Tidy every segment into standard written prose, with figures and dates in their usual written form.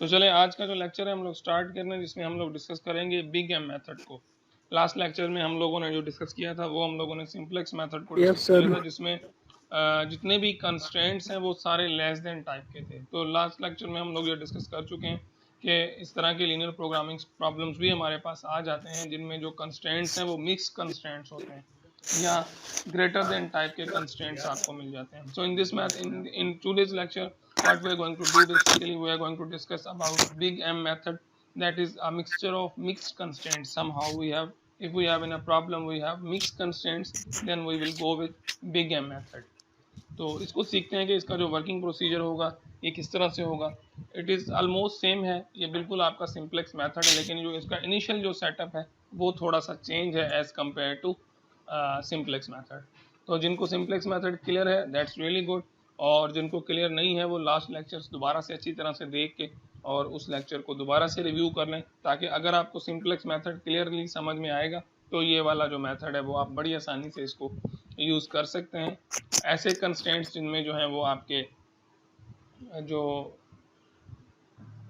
तो चले आज का जो लेक्चर है हम लोग स्टार्ट कर रहे हैं, जिसमें हम लोग डिस्कस करेंगे बिग एम मेथड को। लास्ट लेक्चर में हम लोगों ने जो डिस्कस किया था वो हम लोगों ने सिंपलेक्स मेथड को यस डिस्कस किया सर। था, जिसमें जितने भी कंस्ट्रेंट्स हैं वो सारे लेस देन टाइप के थे। तो लास्ट लेक्चर में हम लोग ये डिस्कस कर चुके हैं कि इस तरह के लीनियर प्रोग्रामिंग प्रॉब्लम्स भी हमारे पास आ जाते हैं जिनमें जो कंस्ट्रेंट्स हैं वो मिक्स कंस्ट्रेंट्स होते हैं या ग्रेटर देन टाइप के कंस्ट्रेंट्स आपको मिल जाते हैं। So in this math in today's lecture what we are going to do, basically we are going to discuss about big M method, that is a mixture of mixed constraints. Somehow we have, if we have in a problem we have mixed constraints, then we will go with big M method. तो इसको सीखते हैं कि इसका जो working procedure होगा ये किस तरह से होगा। इट इज़ ऑलमोस्ट सेम है, ये बिल्कुल आपका सिंप्लेक्स मेथड है, लेकिन जो इसका इनिशियल जो सेटअप है वो थोड़ा सा चेंज है as compare to simplex method. तो जिनको सिंप्लेक्स मेथड क्लियर है दैट्स रियली गुड, और जिनको क्लियर नहीं है वो लास्ट लेक्चर्स दोबारा से अच्छी तरह से देख के और उस लेक्चर को दोबारा से रिव्यू कर लें, ताकि अगर आपको सिंप्लेक्स मेथड क्लियरली समझ में आएगा तो ये वाला जो मेथड है वो आप बड़ी आसानी से इसको यूज़ कर सकते हैं। ऐसे कंस्टेंट्स जिनमें जो है वो आपके जो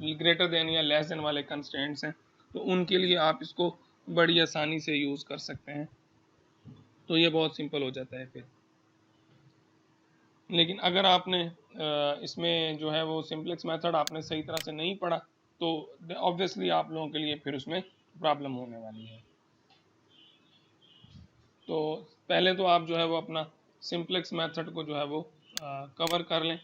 ग्रेटर देन या लेस देन वाले कंस्टेंट्स हैं तो उनके लिए आप इसको बड़ी आसानी से यूज़ कर सकते हैं। तो ये बहुत सिंपल हो जाता है फिर। लेकिन अगर आपने इसमें जो है वो सिंप्लेक्स मेथड आपने सही तरह से नहीं पढ़ा तो ऑब्वियसली आप लोगों के लिए फिर उसमें प्रॉब्लम होने वाली है। तो पहले तो आप जो है वो अपना सिंप्लेक्स मेथड को जो है वो कवर कर लें।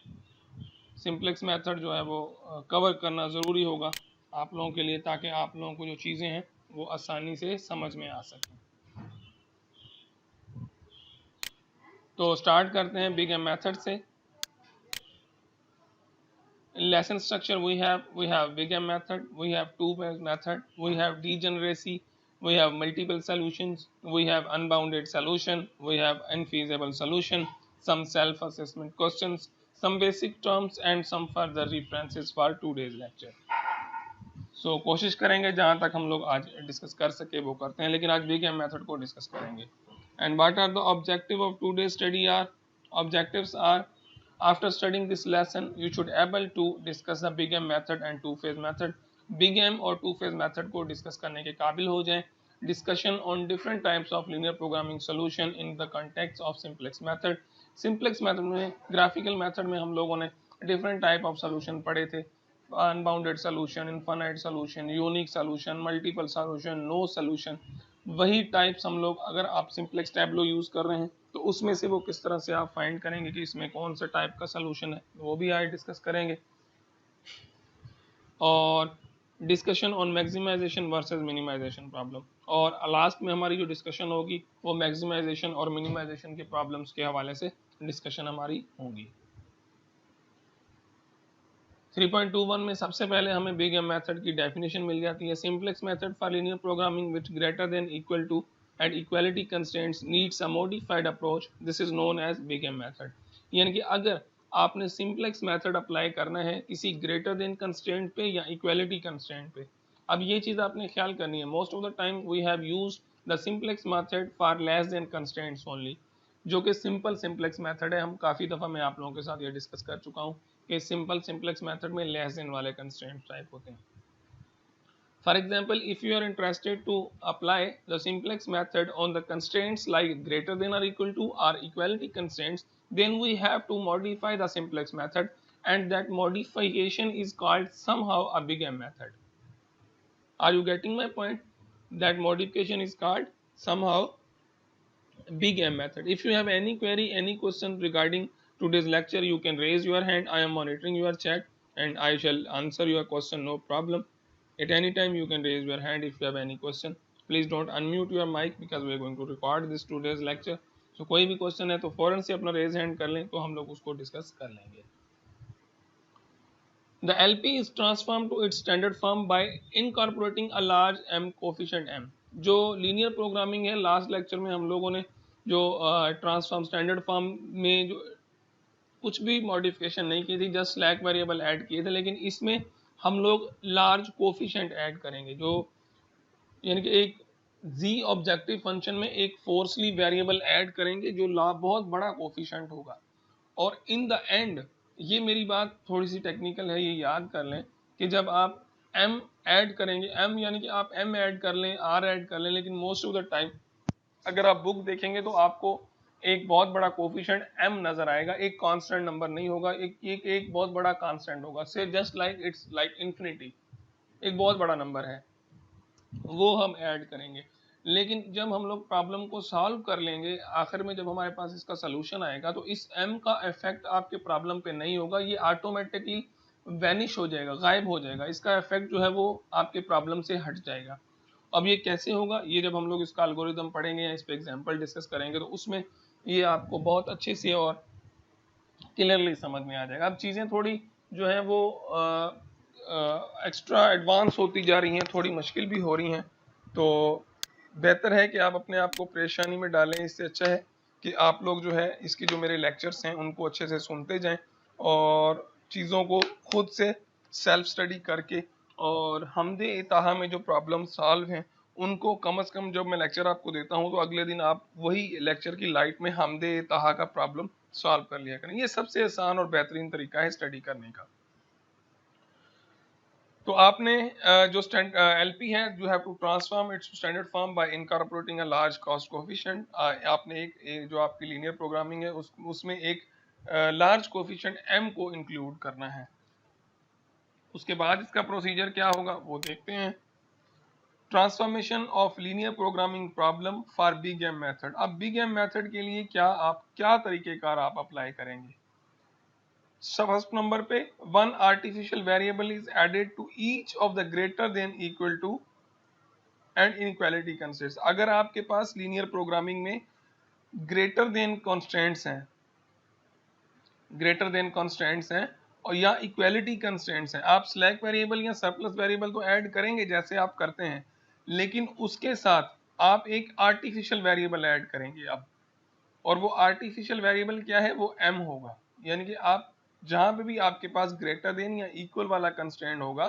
सिंप्लेक्स मेथड जो है वो कवर करना ज़रूरी होगा आप लोगों के लिए, ताकि आप लोगों को जो चीज़ें हैं वो आसानी से समझ में आ सकें। तो स्टार्ट करते हैं बिग एम मेथड से। In lesson structure we have big M method, we have two phase method, we have degeneracy, we have multiple solutions, we have unbounded solution, we have unfeasible solution, some self assessment questions, some basic terms and some further references for today's lecture. So कोशिश करेंगे जहाँ तक हम लोग आज discuss कर सके वो करते हैं, लेकिन आज बिग एम मेथड को डिस्कस करेंगे। And what are the objective of today's study are? Objectives are, after studying this lesson you should able to discuss the big M method and two phase method. Big M और two phase method को discuss करने के काबिल हो जाएं। Discussion on different types of linear programming solution in the context of simplex method. Simplex method में graphical method में हम लोगों ने different type of solution पढ़े थे। Unbounded solution, infinite solution, unique solution, multiple solution, no solution. वही types हम लोग अगर आप सिंप्लेक्स टैब्लो यूज़ कर रहे हैं तो उसमें से वो किस तरह से आप फाइंड करेंगे कि इसमें कौन सा टाइप का सोल्यूशन है, वो भी आज डिस्कस करेंगे। और discussion on maximization versus minimization problem, और लास्ट में हमारी जो डिस्कशन होगी वो मैक्सिमाइजेशन और मिनिमाइजेशन के प्रॉब्लम्स के हवाले से डिस्कशन हमारी होगी। 3.21 में सबसे पहले हमें बिग एम मेथड की डेफिनेशन मिल जाती है। Simplex method for linear programming which greater than equal to and equality constraints needs a modified approach, this is known as big M method. यानी कि अगर आपने सिंप्लेक्स मेथड अप्लाई करना है किसी ग्रेटर देन कंस्ट्रेंट पे या इक्वालिटी कंस्ट्रेंट पे, अब ये चीज़ आपने ख्याल करनी है, most of the time we have used the simplex method for less than constraints only, जो कि सिंपल सिंप्लेक्स मेथड है। हम काफ़ी दफ़ा मैं आप लोगों के साथ ये डिस्कस कर चुका हूँ कि सिंपल सिंप्लेक्स मेथड में लेस देन वाले कंस्ट्रेंट टाइप होते हैं। For example, if you are interested to apply the simplex method on the constraints like greater than or equal to or equality constraints, then we have to modify the simplex method, and that modification is called somehow a big M method. Are you getting my point? That modification is called somehow big M method. If you have any query, any question regarding today's lecture, you can raise your hand. I am monitoring your chat and I shall answer your question, no problem. At any time you can raise your hand if you have any question. Please don't unmute your mic because we are going to record this today's lecture. So कोई भी question है तो फौरन से अपना raise hand कर लें तो हम लोग उसको डिस्कस कर लेंगे। The LP is transformed to its standard form by incorporating a large m coefficient m. जो लीनियर प्रोग्रामिंग है, लास्ट लेक्चर में हम लोगों ने जो ट्रांसफॉर्म स्टैंडर्ड फॉर्म में जो कुछ भी मॉडिफिकेशन नहीं की थी, जस्ट स्लैक वेरिएबल ऐड किए थे, लेकिन इसमें हम लोग लार्ज कोफिशिएंट ऐड करेंगे, जो यानी कि एक जी ऑब्जेक्टिव फंक्शन में एक फोर्सली वेरिएबल ऐड करेंगे जो बहुत बड़ा कोफिशिएंट होगा। और इन द एंड, ये मेरी बात थोड़ी सी टेक्निकल है, ये याद कर लें कि जब आप m ऐड करेंगे, m यानी कि आप m ऐड कर लें, r ऐड कर लें, लेकिन मोस्ट ऑफ द टाइम अगर आप बुक देखेंगे तो आपको एक बहुत बड़ा कोफिशिएंट m नजर आएगा, एक कांस्टेंट नंबर नहीं होगा, एक बहुत बड़ा कांस्टेंट होगा, से just like it's like infinity, एक बहुत बड़ा नंबर है, वो हम ऐड करेंगे। लेकिन जब हम लोग प्रॉब्लम को सॉल्व कर लेंगे, आखिर में जब हमारे पास इसका सलूशन आएगा, तो इस m का इफेक्ट आपके प्रॉब्लम पे नहीं होगा, ये ऑटोमेटिकली वैनिश हो जाएगा, गायब हो जाएगा, इसका इफेक्ट जो है वो आपके प्रॉब्लम से हट जाएगा। अब ये कैसे होगा, ये जब हम लोग इसका एल्गोरिदम पढ़ेंगे या इस पे एग्जांपल डिस्कस करेंगे तो उसमें ये आपको बहुत अच्छे से और क्लियरली समझ में आ जाएगा। अब चीज़ें थोड़ी जो है वो एक्स्ट्रा एडवांस होती जा रही हैं, थोड़ी मुश्किल भी हो रही हैं, तो बेहतर है कि आप अपने आप को परेशानी में डालें। इससे अच्छा है कि आप लोग जो है इसकी जो मेरे लेक्चर्स हैं उनको अच्छे से सुनते जाएं और चीज़ों को खुद से सेल्फ स्टडी करके और हमदे इताहा में जो प्रॉब्लम सॉल्व हैं उनको कम से कम जब मैं लेक्चर आपको देता हूं तो अगले दिन आप वही लेक्चर की लाइट में हमदे इताहा का प्रॉब्लम सॉल्व कर लिया करें। ये सबसे आसान और बेहतरीन तरीका है स्टडी करने का। तो आपने जो एलपी है, you have to transform its standard form by incorporating a large cost coefficient. आपने एक जो आपकी लीनियर प्रोग्रामिंग है उसमें एक लार्ज कोफिशिएंट m को इंक्लूड करना है। उसके बाद इसका प्रोसीजर क्या होगा वो देखते हैं। Transformation of linear programming problem for big M method. अब बिग एम मेथड के लिए क्या तरीकेकार आप अप्लाई करेंगे। फर्स्ट नंबर पे one artificial variable is added to each of the greater than equal to and inequality constraints. अगर आपके पास लीनियर प्रोग्रामिंग में ग्रेटर देन कॉन्स्टेंट्स हैं, ग्रेटर देन कॉन्स्टेंट्स हैं और या इक्वालिटी कंस्टेंट्स हैं, आप स्लैक वेरिएबल या सरप्लस वेरिएबल तो ऐड करेंगे जैसे आप करते हैं, लेकिन उसके साथ आप एक आर्टिफिशियल वेरिएबल ऐड करेंगे अब, और वो आर्टिफिशियल वेरिएबल क्या है, वो m होगा। यानी कि आप जहां पे भी आपके पास ग्रेटर देन या इक्वल वाला कंस्ट्रेंट होगा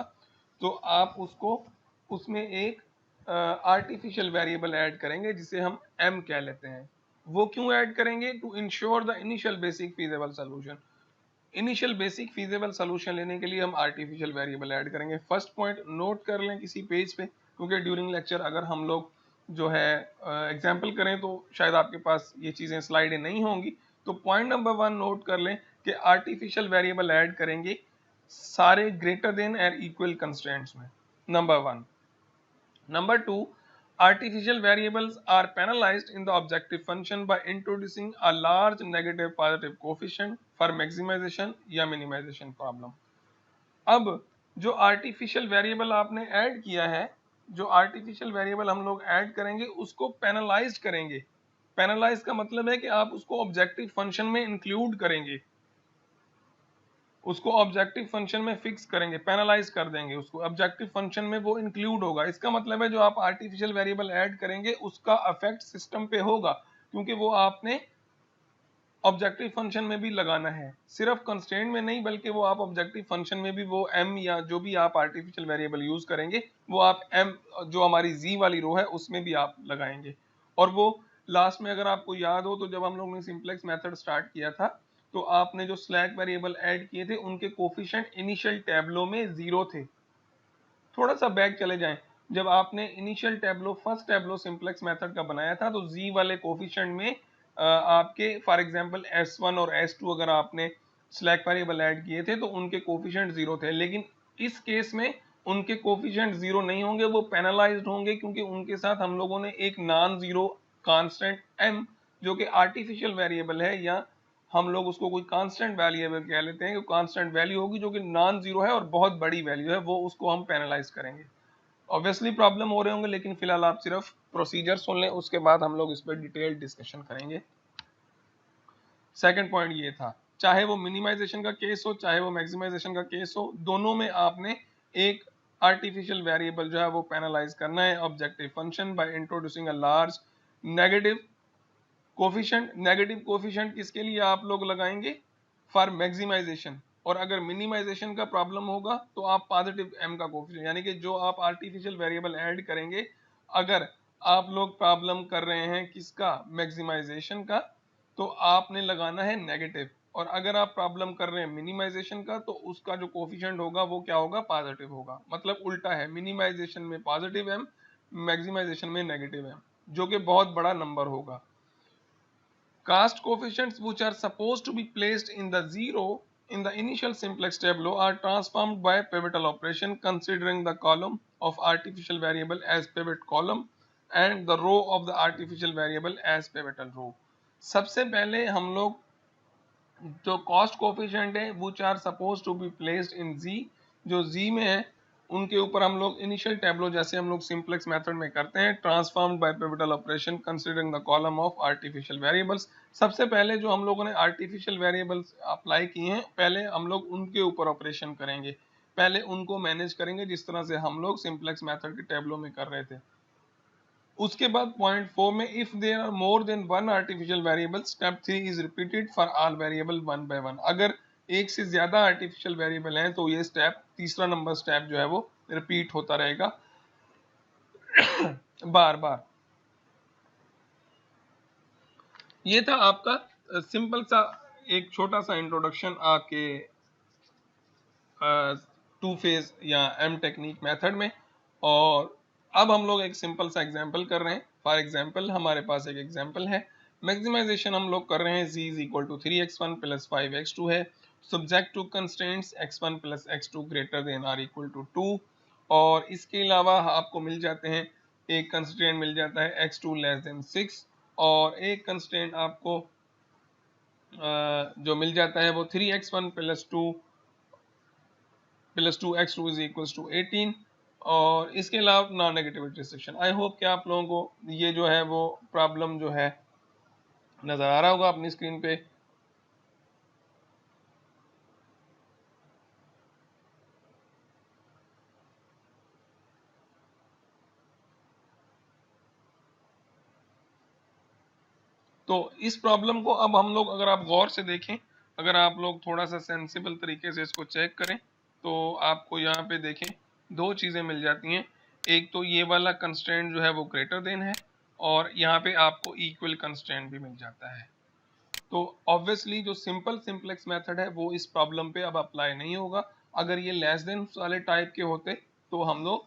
तो आप उसको उसमें एक आर्टिफिशियल वेरिएबल ऐड करेंगे जिसे हम m कह लेते हैं। वो क्यों ऐड करेंगे, to ensure the initial basic feasible solution. Initial basic feasible solution लेने के लिए हम आर्टिफिशियल वेरिएबल ऐड करेंगे। फर्स्ट पॉइंट नोट कर लें किसी पेज पे, क्योंकि ड्यूरिंग लेक्चर अगर हम लोग जो है एग्जाम्पल करें तो शायद आपके पास ये चीज़ें स्लाइडें नहीं होंगी। तो पॉइंट नंबर 1 नोट कर लें कि आर्टिफिशियल वेरिएबल ऐड करेंगे सारे ग्रेटर देन और इक्वल कंस्ट्रेंट्स में, number 1। Number 2, artificial variables are penalized in the objective function by introducing a large negative positive coefficient for maximization या minimization problem। अब जो आर्टिफिशियल वेरिएबल आपने ऐड किया है, जो आर्टिफिशियल वेरिएबल हम लोग ऐड करेंगे उसको पेनलाइज करेंगे। पेनलाइज का मतलब है कि आप उसको ऑब्जेक्टिव फंक्शन में इंक्लूड करेंगे, उसको ऑब्जेक्टिव फंक्शन में फिक्स करेंगे, पैनलाइज कर देंगे उसको, ऑब्जेक्टिव फंक्शन में वो इंक्लूड होगा। इसका मतलब है जो आप आर्टिफिशियल वेरिएबल ऐड करेंगे उसका इफेक्ट सिस्टम पे होगा, क्योंकि वो आपने ऑब्जेक्टिव फंक्शन में भी लगाना है, सिर्फ कंस्ट्रेंट में नहीं, बल्कि वो आप ऑब्जेक्टिव फंक्शन में भी वो m या जो भी आप आर्टिफिशियल वेरिएबल यूज करेंगे वो आप m जो हमारी z वाली रो है उसमें भी आप लगाएंगे। और वो लास्ट में अगर आपको याद हो तो जब हम लोगों ने सिंप्लेक्स मेथड स्टार्ट किया था तो आपने जो स्लैक वेरिएबल ऐड किए थे उनके कोफिशिएंट इनिशियल टैब्लो में 0 थे। थोड़ा सा बैक चले जाएं, जब आपने initial tableau first tableau simplex method का बनाया था तो z वाले कोफिशिएंट में आपके फॉर एग्जांपल s1 और s2 अगर आपने स्लैक वेरिएबल ऐड किए थे तो उनके कोफिशिएंट 0 थे, लेकिन इस केस में उनके कोफिशिएंट 0 नहीं होंगे, वो पेनलाइज्ड होंगे, क्योंकि उनके साथ हम लोगों ने एक नॉन जीरो कांस्टेंट m जो कि आर्टिफिशियल वेरिएबल है या हम लोग उसको कोई कांस्टेंट वेरिएबल कह लेते हैं, कि कांस्टेंट वैल्यू होगी जो कि नॉन जीरो है और बहुत बड़ी वैल्यू है, वो उसको हम पेनलाइज करेंगे। ऑब्वियसली प्रॉब्लम हो रहे होंगे, लेकिन फिलहाल आप सिर्फ प्रोसीजर सुन लें, उसके बाद हम लोग इस पर डिटेल डिस्कशन करेंगे। सेकंड पॉइंट ये था, चाहे वो मिनिमाइजेशन का केस हो चाहे वो मैक्सिमाइजेशन का केस हो, दोनों में आपने एक आर्टिफिशियल वेरिएबल जो है वो पेनलाइज करना है objective function by introducing a large negative coefficient. Negative coefficient किसके लिए आप लोग लगाएंगे, फॉर मैक्सिमाइजेशन, और अगर मिनिमाइजेशन का प्रॉब्लम होगा तो आप पॉजिटिव m का कोफिशिएंट, यानी कि जो आप आर्टिफिशियल वेरिएबल ऐड करेंगे अगर आप लोग प्रॉब्लम कर रहे हैं किसका, मैक्सिमाइजेशन का, तो आपने लगाना है नेगेटिव। और अगर आप प्रॉब्लम कर रहे हैं मिनिमाइजेशन का तो उसका जो कोफिशिएंट होगा वो क्या होगा, पॉजिटिव होगा। मतलब उल्टा है, मिनिमाइजेशन में पॉजिटिव एम, मैक्सिमाइजेशन में नेगेटिव एम, जो कि बहुत बड़ा नंबर होगा। Cost coefficients which are supposed to be placed in the zero in the initial simplex tableau are transformed by pivotal operation considering the column of artificial variable as pivot column and the row of the artificial variable as pivotal row। सबसे पहले हम लोग जो cost coefficient है which are suppose to be placed in G, जो G में है उनके ऊपर हम लोग इनिशियल टेबलो जैसे हम लोग सिंप्लेक्स मेथड में करते हैं, transformed by pivotal operation considering the column of artificial variables. सबसे पहले जो हम लोगों ने आर्टिफिशियल वेरिएबल्स अप्लाई किए हैं, पहले हम लोग उनके ऊपर ऑपरेशन करेंगे, पहले उनको मैनेज करेंगे जिस तरह से हम लोग सिंप्लेक्स मेथड के टेबलो में कर रहे थे। उसके बाद पॉइंट 4 में if there are more than one artificial variable step 3 is repeated for all variable one by one. अगर एक से ज्यादा आर्टिफिशियल वेरिएबल हैं तो ये स्टेप, तीसरा नंबर स्टेप जो है वो रिपीट होता रहेगा बार बार। ये था आपका सिंपल सा एक छोटा सा इंट्रोडक्शन आपके टू फेज या एम टेक्निक मेथड में। और अब हम लोग एक सिंपल सा एग्जांपल कर रहे हैं। फॉर एग्जांपल हमारे पास एक एग्जांपल है, मैक्सिमाइजेशन हम लोग कर रहे हैं, z is equal to 3x1 plus 5x2 है, subject to constraints x1 plus x2 greater than or equal to 2। और इसके अलावा आपको मिल जाते हैं, एक कंस्ट्रेंट मिल जाता है x2 लेस देन 6, और एक कंस्ट्रेंट आपको जो मिल जाता है वो 3x1 plus 2x2 is equal to 18। और इसके अलावा non negativity restriction. I hope कि आप लोगों को ये जो है वो प्रॉब्लम जो है नजर आ रहा होगा अपनी स्क्रीन पे। तो इस प्रॉब्लम को अब हम लोग अगर आप गौर से देखें, अगर आप लोग थोड़ा सा सेंसिबल तरीके से इसको चेक करें तो आपको यहाँ पे देखें दो चीज़ें मिल जाती हैं। एक तो ये वाला कंस्ट्रेंट जो है वो ग्रेटर देन है, और यहाँ पे आपको इक्वल कंस्ट्रेंट भी मिल जाता है। तो ऑब्वियसली जो सिंपल सिंप्लेक्स मेथड है वो इस प्रॉब्लम पे अब अप्लाई नहीं होगा। अगर ये लेस देन वाले टाइप के होते तो हम लोग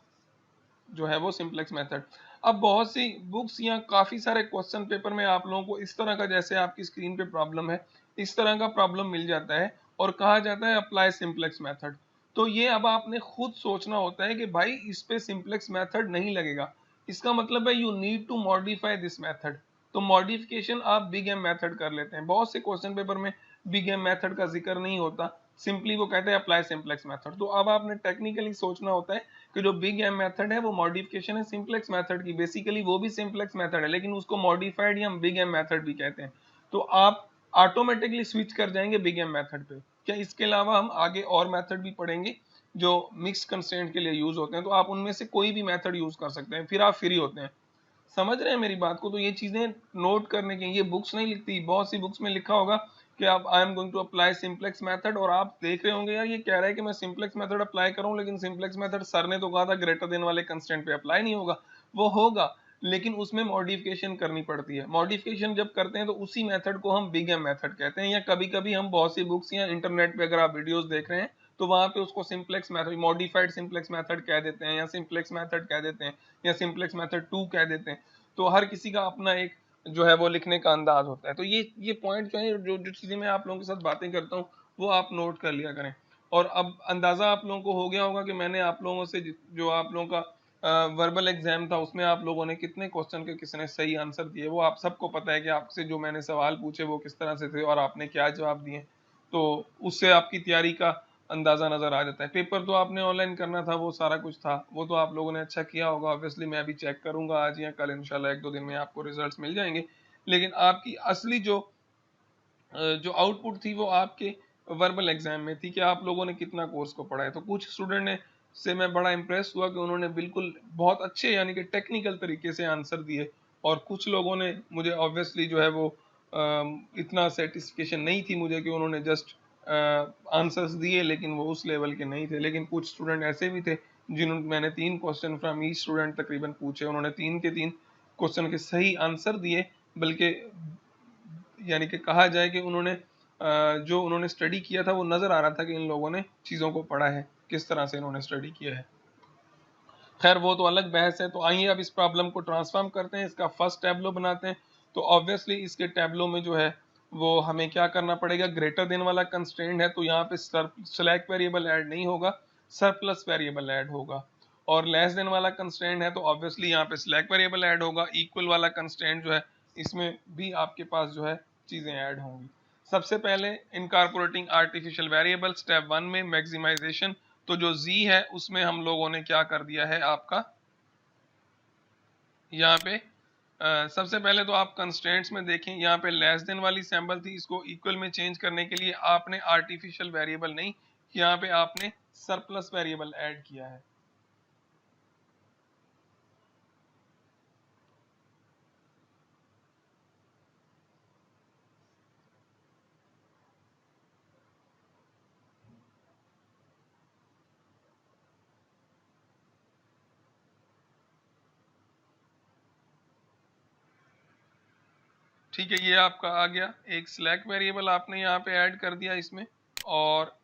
जो है वो सिंप्लेक्स मेथड। अब बहुत सी बुक्स या काफ़ी सारे क्वेश्चन पेपर में आप लोगों को इस तरह का, जैसे आपकी स्क्रीन पे प्रॉब्लम है, इस तरह का प्रॉब्लम मिल जाता है और कहा जाता है अप्लाई सिंप्लेक्स मेथड। तो ये अब आपने खुद सोचना होता है कि भाई इस पे सिंप्लेक्स मेथड नहीं लगेगा, इसका मतलब है you need to modify this method. तो मॉडिफिकेशन आप बिग एम मेथड कर लेते हैं। बहुत से क्वेश्चन पेपर में बिग एम मेथड का जिक्र नहीं होता, सिंपली वो कहते हैं अप्लाई सिंप्लेक्स मेथड। तो अब आपने टेक्निकली सोचना होता है कि जो बिग एम मेथड है वो मॉडिफिकेशन है सिंप्लेक्स मेथड की, बेसिकली वो भी सिंप्लेक्स मेथड है लेकिन उसको मॉडिफाइड या हम बिग एम मेथड भी कहते हैं। तो आप ऑटोमेटिकली स्विच कर जाएंगे बिग एम मेथड पे। क्या इसके अलावा हम आगे और मेथड भी पढ़ेंगे जो मिक्स कंस्ट्रेंट के लिए यूज होते हैं, तो आप उनमें से कोई भी मेथड यूज कर सकते हैं, फिर आप फ्री होते हैं। समझ रहे हैं मेरी बात को? तो ये चीजें नोट करने की, ये बुक्स नहीं लिखती, बहुत सी बुक्स में लिखा होगा कि आप I am going to apply simplex method, और आप देख रहे होंगे यार ये कह रहा है कि मैं सिंप्लेक्स मेथड अप्लाई करूं, लेकिन सिंप्लेक्स मेथड सर ने तो कहा था ग्रेटर देन वाले कंस्टेंट पे अप्लाई नहीं होगा। वो होगा लेकिन उसमें मॉडिफिकेशन करनी पड़ती है। मॉडिफिकेशन जब करते हैं तो उसी मेथड को हम बिग एम मेथड कहते हैं। या कभी कभी हम बहुत सी बुक्स या इंटरनेट पे अगर आप वीडियोस देख रहे हैं तो वहां पे उसको simplex method, modified simplex method कह देते हैं, या सिंप्लेक्स मेथड कह देते हैं, या सिंप्लेक्स मेथड 2 कह देते हैं। तो हर किसी का अपना एक जो है वो लिखने का अंदाज होता है। तो ये पॉइंट जो है, जो जो चीजें मैं आप लोगों के साथ बातें करता हूँ वो आप नोट कर लिया करें। और अब अंदाजा आप लोगों को हो गया होगा कि मैंने आप लोगों से जो आप लोगों का वर्बल एग्जाम था उसमें आप लोगों ने कितने क्वेश्चन के किसने सही आंसर दिए, वो आप सबको पता है कि आपसे जो मैंने सवाल पूछे वो किस तरह से थे और आपने क्या जवाब दिए। तो उससे आपकी तैयारी का अंदाजा नजर आ जाता है। पेपर तो आपने ऑनलाइन करना था, वो सारा कुछ था, वो तो आप लोगों ने अच्छा किया होगा। ऑब्वियसली मैं अभी चेक करूंगा आज या कल, इंशाल्लाह एक दो दिन में आपको रिजल्ट्स मिल जाएंगे। लेकिन आपकी असली जो आउटपुट थी वो आपके वर्बल एग्जाम में थी कि आप लोगों ने कितना कोर्स को पढ़ा है। तो कुछ स्टूडेंट ने से मैं बड़ा इंप्रेस हुआ कि उन्होंने बिल्कुल बहुत अच्छे यानी कि टेक्निकल तरीके से आंसर दिए, और कुछ लोगों ने मुझे ऑब्वियसली जो है वो इतना सेटिस्फिकेशन नहीं थी मुझे कि उन्होंने जस्ट आंसर्स दिए लेकिन वो उस लेवल के नहीं थे। लेकिन कुछ स्टूडेंट ऐसे भी थे जिन्होंने, मैंने 3 क्वेश्चन फ्रॉम ईच स्टूडेंट तकरीबन पूछे, उन्होंने 3 के 3 क्वेश्चन के सही आंसर दिए, बल्कि यानी कि कहा जाए कि उन्होंने जो उन्होंने स्टडी किया था वो नज़र आ रहा था कि इन लोगों ने चीज़ों को पढ़ा है, किस तरह से इन्होंने स्टडी किया है। खैर वो तो अलग बहस है। तो आइए अब इस प्रॉब्लम को ट्रांसफॉर्म करते हैं, इसका फर्स्ट टैब्लो बनाते हैं। तो ऑब्वियसली इसके टैब्लो में जो है वो हमें क्या करना पड़ेगा, ग्रेटर देन वाला कंस्ट्रेंट है तो यहाँ पे स्लैक वेरिएबल ऐड नहीं होगा, सरप्लस वेरिएबल ऐड होगा। और लेस देन वाला कंस्ट्रेंट है तो ऑब्वियसली यहाँ पे स्लैक वेरिएबल ऐड होगा। इक्वल वाला कंस्ट्रेंट जो है इसमें भी आपके पास जो है चीज़ें ऐड होंगी। सबसे पहले इनकॉर्पोरेटिंग आर्टिफिशियल वेरिएबल, स्टेप 1 में मैक्सिमाइजेशन। तो जो z है उसमें हम लोगों ने क्या कर दिया है आपका यहाँ पे सबसे पहले तो आप कंस्ट्रेंट्स में देखें, यहाँ पे लेस देन वाली सैम्पल थी, इसको इक्वल में चेंज करने के लिए आपने आर्टिफिशियल वेरिएबल नहीं, यहाँ पे आपने सरप्लस वेरिएबल ऐड किया है। ठीक है, ये आपका आ गया। एक स्लैक वेरिएबल आपने यहाँ पे ऐड कर दिया इसमें, और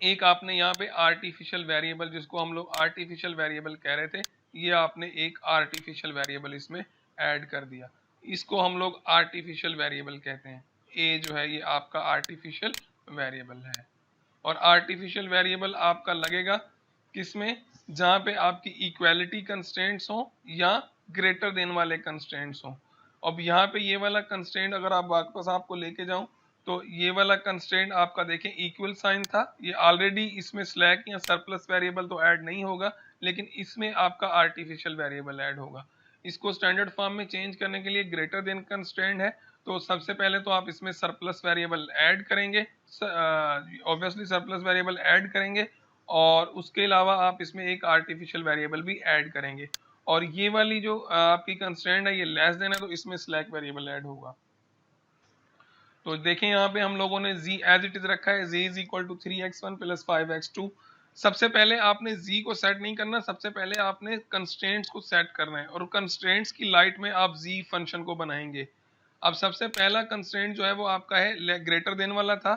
एक आपने यहाँ पे आर्टिफिशियल वेरिएबल, जिसको हम लोग आर्टिफिशियल वेरिएबल कह रहे थे, ये आपने एक आर्टिफिशियल वेरिएबल इसमें ऐड कर दिया। इसको हम लोग आर्टिफिशियल वेरिएबल कहते हैं। ए जो है ये आपका आर्टिफिशियल वेरिएबल है। और आर्टिफिशियल वेरिएबल आपका लगेगा किसमें, जहाँ पे आपकी इक्वालिटी कंस्ट्रेंट्स हो या ग्रेटर देन वाले कंस्ट्रेंट्स हो। अब यहाँ पे ये वाला कंस्ट्रेंट अगर आप वापस आपको लेके जाऊं तो ये वाला कंस्ट्रेंट आपका देखें इक्वल साइन था, ये ऑलरेडी इसमें स्लैक या सरप्लस वेरिएबल तो ऐड नहीं होगा, लेकिन इसमें आपका आर्टिफिशियल वेरिएबल ऐड होगा। इसको स्टैंडर्ड फॉर्म में चेंज करने के लिए ग्रेटर देन कंस्ट्रेंट है, तो सबसे पहले तो आप इसमें सरप्लस वेरिएबल ऐड करेंगे, ऑब्वियसली सरप्लस वेरिएबल ऐड करेंगे, और उसके अलावा आप इसमें एक आर्टिफिशियल वेरिएबल भी ऐड करेंगे। और ये वाली जो आपकी कंस्ट्रेंट है ये लेस देन है तो इसमें स्लैक वेरिएबल ऐड होगा। तो देखें यहाँ पे हम लोगों ने z एज इट इज रखा है, z is equal to 3x1 plus 5x2। सबसे पहले आपने z को सेट नहीं करना, सबसे पहले आपने कंस्ट्रेंट्स को सेट करना है, और कंस्ट्रेंट्स की लाइट में आप z फंक्शन को बनाएंगे। अब सबसे पहला कंस्ट्रेंट जो है वो आपका है ग्रेटर देन वाला था,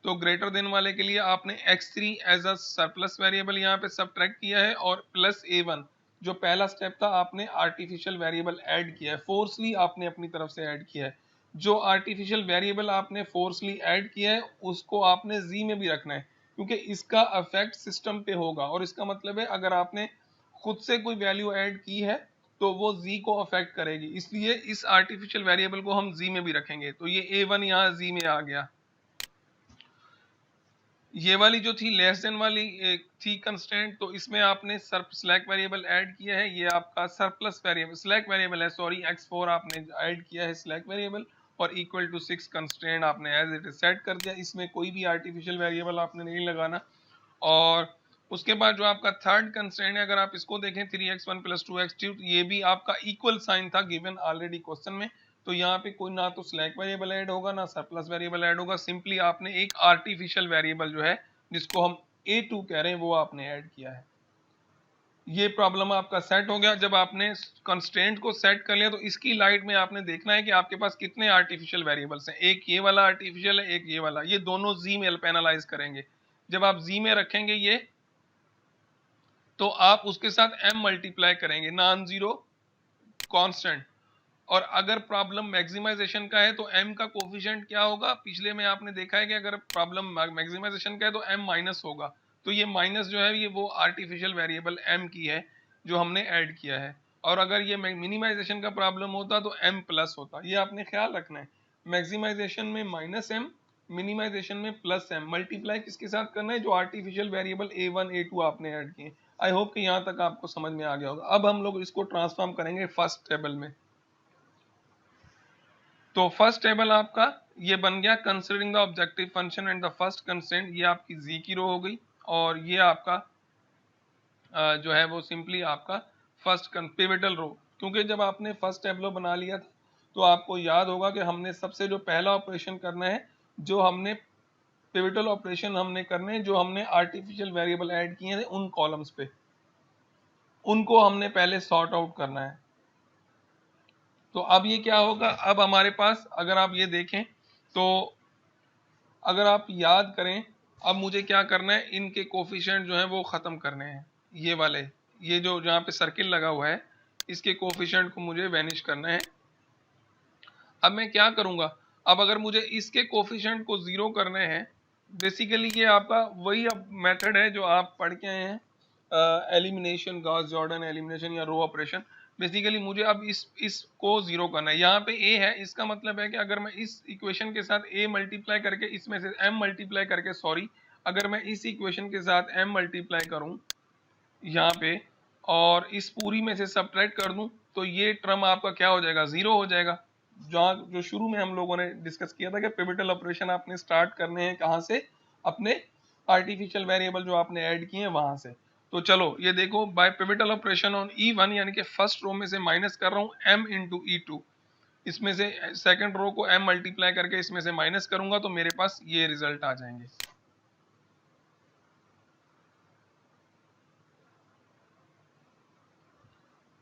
तो ग्रेटर देन वाले के लिए आपने x3 as a surplus variable यहाँ पे सब्ट्रैक्ट किया है, और प्लस a1 जो पहला स्टेप था आपने आर्टिफिशियल वेरिएबल ऐड किया है, फोर्सली आपने अपनी तरफ से ऐड किया है। जो आर्टिफिशियल वेरिएबल आपने फोर्सली ऐड किया है उसको आपने z में भी रखना है, क्योंकि इसका इफेक्ट सिस्टम पे होगा, और इसका मतलब है अगर आपने खुद से कोई वैल्यू ऐड की है तो वो z को अफेक्ट करेगी, इसलिए इस आर्टिफिशियल वेरिएबल को हम z में भी रखेंगे। तो ये a1 यहाँ z में आ गया। ये वाली जो थी लेस देन वाली थी कंस्टेंट, तो इसमें आपने स्लैक वेरिएबल ऐड किया है, ये आपका सरप्लस वेरिएबल स्लैक वेरिएबल है, सॉरी x4 आपने ऐड किया है स्लैक वेरिएबल, और इक्वल टू 6 कंस्टेंट आपने एज इट इज सेट कर दिया, इसमें कोई भी आर्टिफिशियल वेरिएबल आपने नहीं लगाना। और उसके बाद जो आपका थर्ड कंस्टेंट है, अगर आप इसको देखें 3x1 प्लस 2x2, ये भी आपका इक्वल साइन था गिवन ऑलरेडी क्वेश्चन में, तो यहाँ पे कोई ना तो स्लैक वेरिएबल ऐड होगा ना सरप्लस वेरिएबल ऐड होगा, सिंपली आपने एक आर्टिफिशियल वेरिएबल जो है जिसको हम a2 कह रहे हैं वो आपने ऐड किया है। ये प्रॉब्लम आपका सेट हो गया। जब आपने कंस्ट्रेंट को सेट कर लिया तो इसकी लाइट में आपने देखना है कि आपके पास कितने आर्टिफिशियल वेरिएबल्स हैं, एक ये वाला आर्टिफिशियल है, एक ये वाला, ये दोनों जी में एनालाइज करेंगे। जब आप जी में रखेंगे ये, तो आप उसके साथ m मल्टीप्लाई करेंगे, नॉन जीरो कांस्टेंट। और अगर प्रॉब्लम मैक्सिमाइजेशन का है तो m का कोफिशिएंट क्या होगा, पिछले में आपने देखा है कि अगर प्रॉब्लम मैक्सिमाइजेशन का है तो m माइनस होगा, तो ये माइनस जो है ये वो आर्टिफिशियल वेरिएबल m की है जो हमने ऐड किया है। और अगर ये मिनिमाइजेशन का प्रॉब्लम होता तो m प्लस होता, ये आपने ख्याल रखना है। मैक्सिमाइजेशन में माइनस m, मिनिमाइजेशन में प्लस m, मल्टीप्लाई किसके साथ करना है, जो आर्टिफिशियल वेरिएबल a1 a2 आपने ऐड किए। आई होप कि यहाँ तक आपको समझ में आ गया होगा। अब हम लोग इसको ट्रांसफॉर्म करेंगे फर्स्ट टेबल में। तो फर्स्ट टेबल आपका ये बन गया, considering the objective function and the first constraint, ये आपकी जी की रो हो गई, और ये आपका जो है वो सिंपली आपका फर्स्ट पिवटल रो। क्योंकि जब आपने फर्स्ट टेबलो बना लिया था तो आपको याद होगा कि हमने सबसे जो पहला ऑपरेशन करना है, जो हमने पिवटल ऑपरेशन हमने करने हैं, जो हमने आर्टिफिशियल वेरिएबल ऐड किए थे उन कॉलम्स पे, उनको हमने पहले सॉर्ट आउट करना है। तो अब ये क्या होगा, अब हमारे पास अगर आप ये देखें तो अगर आप याद करें, अब मुझे क्या करना है, इनके कोफिशिएंट जो है वो ख़त्म करने हैं, ये वाले, ये जो जहाँ पे सर्किल लगा हुआ है इसके कोफिशिएंट को मुझे वैनिश करना है। अब मैं क्या करूँगा, अब अगर मुझे इसके कोफिशिएंट को ज़ीरो करने हैं, बेसिकली ये आपका वही अब मेथड है जो आप पढ़ के आए हैं, एलिमिनेशन, गॉस जॉर्डन एलिमिनेशन या रो ऑपरेशन। बेसिकली मुझे अब इसको जीरो करना है। यहाँ पे ए है, इसका मतलब है कि अगर मैं इस इक्वेशन के साथ ए मल्टीप्लाई करके इसमें से एम मल्टीप्लाई करके, सॉरी, अगर मैं इस इक्वेशन के साथ एम मल्टीप्लाई करूँ यहाँ पे और इस पूरी में से सब्ट्रैक्ट कर दूं, तो ये टर्म आपका क्या हो जाएगा, जीरो हो जाएगा। जहाँ जो शुरू में हम लोगों ने डिस्कस किया था कि पिवटल ऑपरेशन आपने स्टार्ट करने हैं कहाँ से, अपने आर्टिफिशियल वेरिएबल जो आपने ऐड किए हैं वहां से। तो चलो ये देखो, bye pivotal operation on E1 यानी कि फर्स्ट रो में से माइनस कर रहा हूँ m इंटू E2, इसमें से सेकंड रो को m मल्टीप्लाई करके इसमें से माइनस करूंगा तो मेरे पास ये रिजल्ट आ जाएंगे।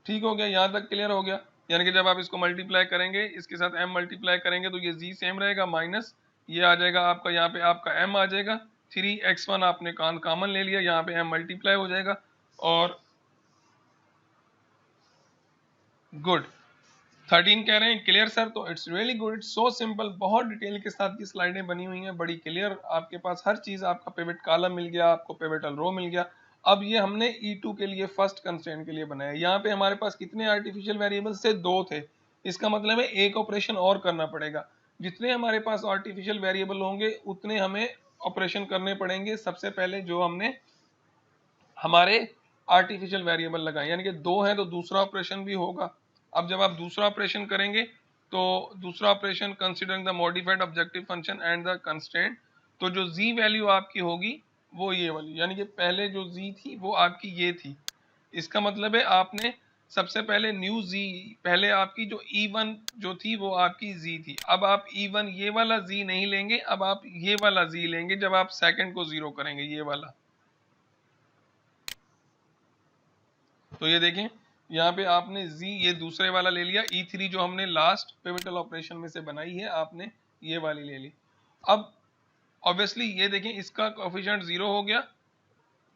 ठीक हो गया, यहाँ तक क्लियर हो गया। यानी कि जब आप इसको मल्टीप्लाई करेंगे, इसके साथ m मल्टीप्लाई करेंगे तो ये g सेम रहेगा, माइनस ये आ जाएगा आपका, यहाँ पे आपका m आ जाएगा, 3x1 आपने कॉमन ले लिया, यहाँ पे m मल्टीप्लाई हो जाएगा। और गुड, 13 कह रहे हैं, क्लियर सर, तो it's really good, it's so simple, बहुत डिटेल के साथ की स्लाइडें बनी हुई हैं, बड़ी क्लियर, आपके पास हर चीज़, आपका पिवट कॉलम मिल गया, आपको पिवटल रो मिल गया। अब ये हमने E2 के लिए फर्स्ट कंस्ट्रेंट के लिए बनाया। यहाँ पे हमारे पास कितने आर्टिफिशियल वेरिएबल्स थे, 2 थे। इसका मतलब है एक ऑपरेशन और करना पड़ेगा। जितने हमारे पास आर्टिफिशियल वेरिएबल होंगे उतने हमें ऑपरेशन करने पड़ेंगे। सबसे पहले जो हमने हमारे आर्टिफिशियल वेरिएबल लगाए, यानी कि 2 हैं तो दूसरा ऑपरेशन भी होगा। अब जब आप दूसरा ऑपरेशन करेंगे तो दूसरा operation considering the modified objective function and the constraint, तो जो z वैल्यू आपकी होगी वो ये वाली, यानी कि पहले जो z थी वो आपकी ये थी। इसका मतलब है आपने सबसे पहले न्यू z, पहले आपकी जो E1 जो थी वो आपकी z थी। अब आप E1 ये वाला z नहीं लेंगे, अब आप ये वाला z लेंगे जब आप सेकंड को जीरो करेंगे, ये वाला। तो ये देखें, यहाँ पे आपने z ये दूसरे वाला ले लिया, E3 जो हमने लास्ट पिवटल ऑपरेशन में से बनाई है आपने ये वाली ले ली। अब ऑब्वियसली ये देखें, इसका कोफिशिएंट जीरो हो गया,